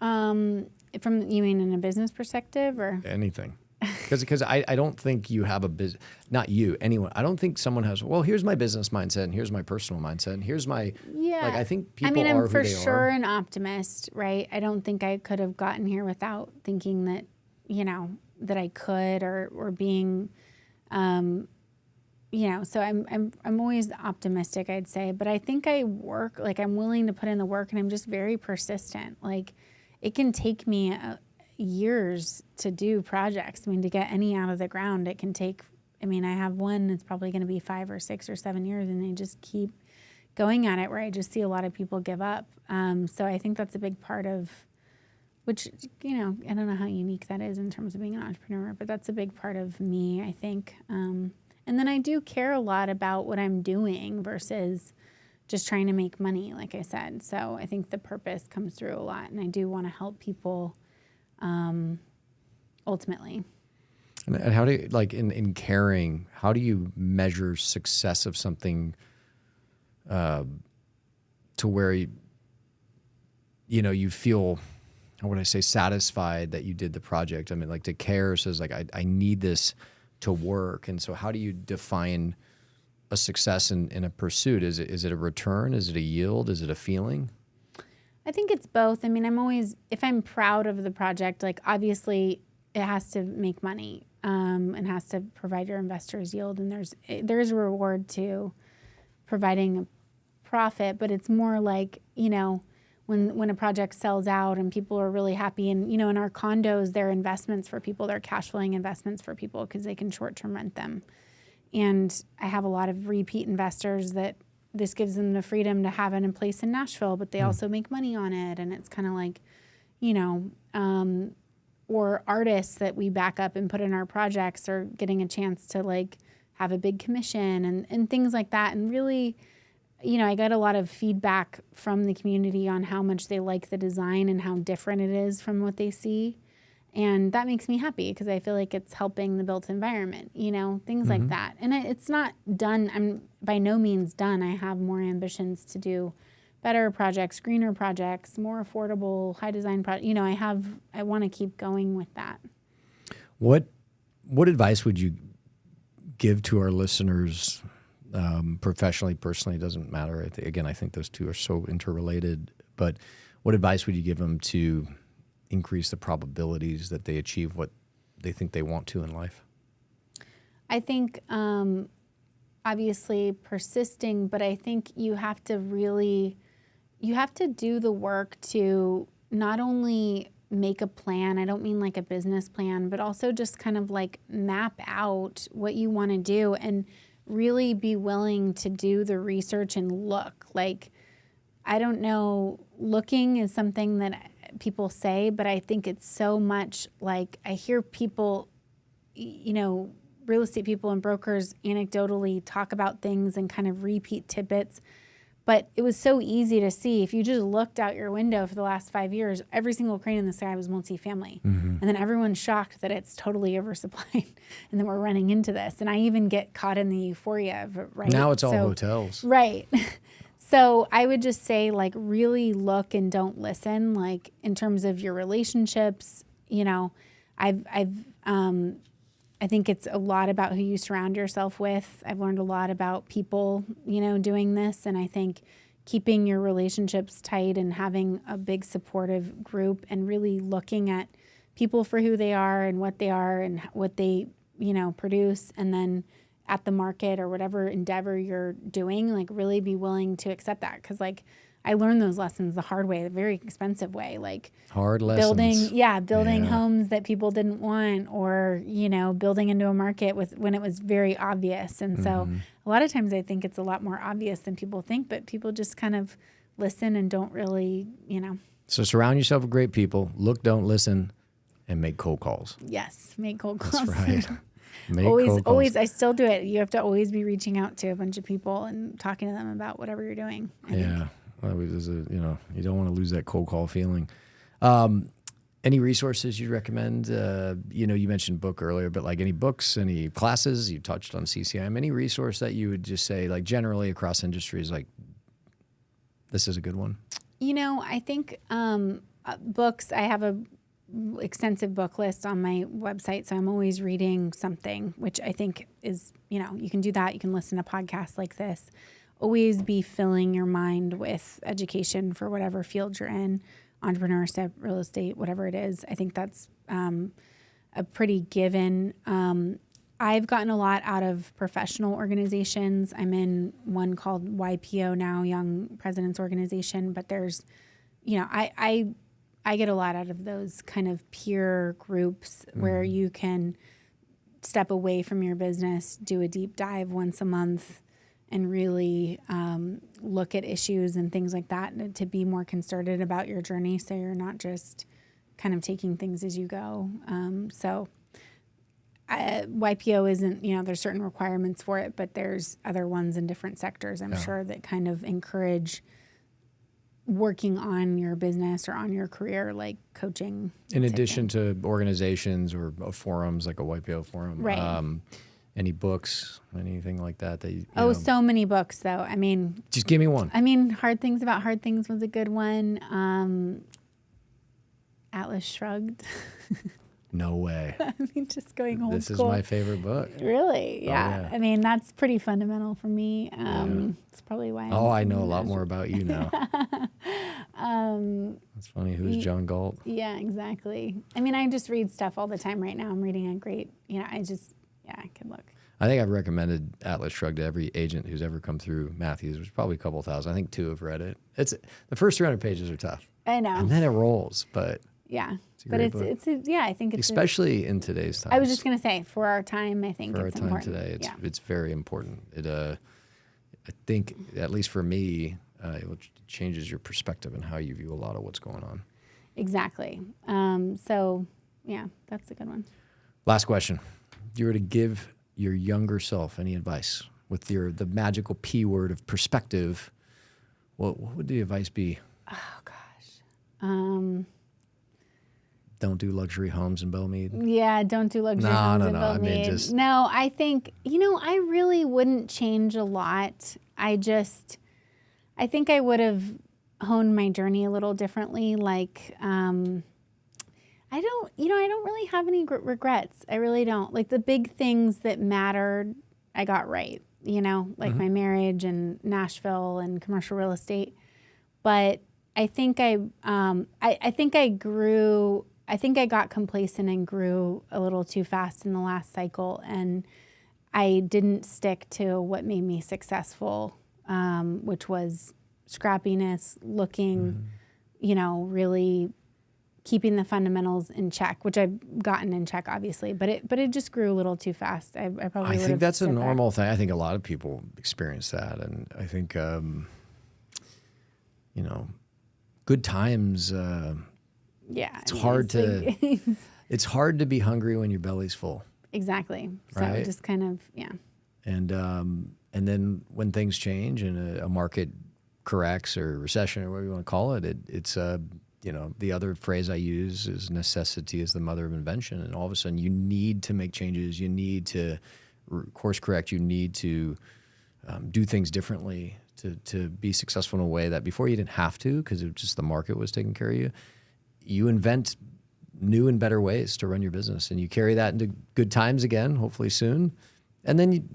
You mean in a business perspective or? Anything. Because I don't think you have a business, not you, anyone. I don't think someone has, well, here's my business mindset and here's my personal mindset and here's my, like, I think people are who they are. I'm for sure an optimist, right? I don't think I could have gotten here without thinking that, you know, that I could or being, you know, so I'm always optimistic, I'd say, but I think I work, like I'm willing to put in the work and I'm just very persistent. Like it can take me years to do projects. I mean, to get any out of the ground, it can take, I mean, I have one that's probably going to be 5 or 6 or 7 years and they just keep going at it, where I just see a lot of people give up. So I think that's a big part of, which, you know, I don't know how unique that is in terms of being an entrepreneur, but that's a big part of me, I think. And then I do care a lot about what I'm doing versus just trying to make money, like I said. So I think the purpose comes through a lot, and I do want to help people ultimately. And how do you, like in caring, how do you measure success of something to where you know, you feel, how would I say, satisfied that you did the project? I mean, like to care says like, I need this to work. And so how do you define a success in a pursuit? Is it a return? Is it a yield? Is it a feeling? I think it's both. I mean, I'm always, if I'm proud of the project, like obviously it has to make money and has to provide your investors yield. And there's a reward to providing a profit, but it's more like, you know, when a project sells out and people are really happy, and, you know, in our condos, they're investments for people, they're cash flowing investments for people because they can short-term rent them. And I have a lot of repeat investors that this gives them the freedom to have it in place in Nashville, but they also make money on it. And it's kind of like, you know, or artists that we back up and put in our projects are getting a chance to like have a big commission and things like that. And really, you know, I got a lot of feedback from the community on how much they like the design and how different it is from what they see. And that makes me happy because I feel like it's helping the built environment, you know, things like that. And it's not done. I'm by no means done. I have more ambitions to do better projects, greener projects, more affordable, high design projects. You know, I want to keep going with that. What advice would you give to our listeners, professionally, personally? It doesn't matter. I think those two are so interrelated. But what advice would you give them to increase the probabilities that they achieve what they think they want to in life? I think obviously persisting, but I think you have to do the work to not only make a plan, I don't mean like a business plan, but also just kind of like map out what you want to do and really be willing to do the research and look. Like, I don't know, looking is something that people say, but I think it's so much like I hear people, you know, real estate people and brokers anecdotally talk about things and kind of repeat tidbits. But it was so easy to see if you just looked out your window for the last 5 years, every single crane in the sky was multifamily. And then everyone's shocked that it's totally oversupplied and then we're running into this. And I even get caught in the euphoria of it, right? Now it's all hotels. Right. So I would just say, like, really look and don't listen, like, in terms of your relationships. You know, I think it's a lot about who you surround yourself with. I've learned a lot about people, you know, doing this. And I think keeping your relationships tight and having a big supportive group and really looking at people for who they are and what they, you know, produce. And then at the market or whatever endeavor you're doing, like, really be willing to accept that. Because, like, I learned those lessons the hard way, the very expensive way, like hard lessons. Building homes that people didn't want, or, you know, building into a market when it was very obvious. And so a lot of times I think it's a lot more obvious than people think, but people just kind of listen and don't really, you know. So surround yourself with great people. Look, don't listen, and make cold calls. Yes, make cold calls. That's right. Always, I still do it. You have to always be reaching out to a bunch of people and talking to them about whatever you're doing. I think. Well, you don't want to lose that cold call feeling. Any resources you'd recommend? You mentioned book earlier, but like any books, any classes, you touched on CCIM, any resource that you would just say, like, generally across industries, like, this is a good one? You know, I think books, I have a extensive book list on my website, so I'm always reading something, which I think is, you know, you can do that. You can listen to podcasts like this. Always be filling your mind with education for whatever field you're in, entrepreneurship, real estate, whatever it is. I think that's a pretty given. I've gotten a lot out of professional organizations. I'm in one called YPO now, Young Presidents Organization, but there's, you know, I get a lot out of those kind of peer groups where you can step away from your business, do a deep dive once a month, and really look at issues and things like that, and to be more concerted about your journey, so you're not just kind of taking things as you go. YPO isn't, you know, there's certain requirements for it, but there's other ones in different sectors, I'm sure, that kind of encourage working on your business or on your career, like coaching. In addition to organizations or forums, like a YPO forum. Right. Any books, anything like that? So many books, though. I mean, just give me one. I mean, Hard Things About Hard Things was a good one. Atlas Shrugged. No way. I mean, just going old This school. is my favorite book. Really? Yeah. Yeah. I mean, that's pretty fundamental for me. It's probably why. I know a lot more about you now. That's funny. Who's John Galt? Yeah, exactly. I mean, I just read stuff all the time right now. I'm reading a great, I could look. I think I've recommended Atlas Shrugged to every agent who's ever come through Matthews. There's probably a couple thousand. I think 2 have read it. It's the first 300 pages are tough. I know. And then it rolls, but yeah. But I think it's especially in today's times. I was just going to say, for our time, I think for it's our time important. today, it's very important. I think, at least for me, it changes your perspective and how you view a lot of what's going on. Exactly. That's a good one. Last question. If you were to give your younger self any advice with the magical P word of perspective, what would the advice be? Oh, gosh. Don't do luxury homes in Belmead. Yeah, don't do luxury homes in Belmead. I mean, No, I think, I really wouldn't change a lot. I think I would have honed my journey a little differently. Like, I don't really have any regrets. I really don't. Like, the big things that mattered, I got right, like my marriage and Nashville and commercial real estate. But I think I got complacent and grew a little too fast in the last cycle, and I didn't stick to what made me successful, which was scrappiness, looking, really keeping the fundamentals in check, which I've gotten in check, obviously, but it just grew a little too fast. I think that's a normal thing. I think a lot of people experience that, and I think good times. Yeah, it's hard to be hungry when your belly's full. Exactly. So Right. just kind of, yeah. And then when things change and a market corrects or recession or whatever you want to call it, it's the other phrase I use is necessity is the mother of invention. And all of a sudden you need to make changes. You need to course correct. You need to do things differently to be successful in a way that before you didn't have to because it just the market was taking care of you. You invent new and better ways to run your business, and you carry that into good times again, hopefully soon. And then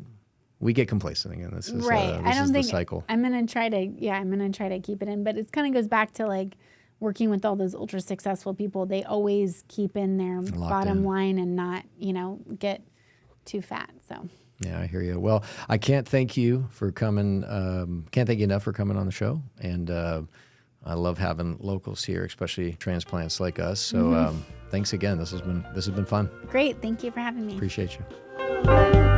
we get complacent again. This is Right. I don't think the cycle. I'm going to try to keep it in, but it kind of goes back to like working with all those ultra successful people. They always keep in their bottom line and not, get too fat. So. Yeah, I hear you. Well, I can't thank you for coming. Can't thank you enough for coming on the show. And I love having locals here, especially transplants like us. So thanks again. This has been fun. Great. Thank you for having me. Appreciate you.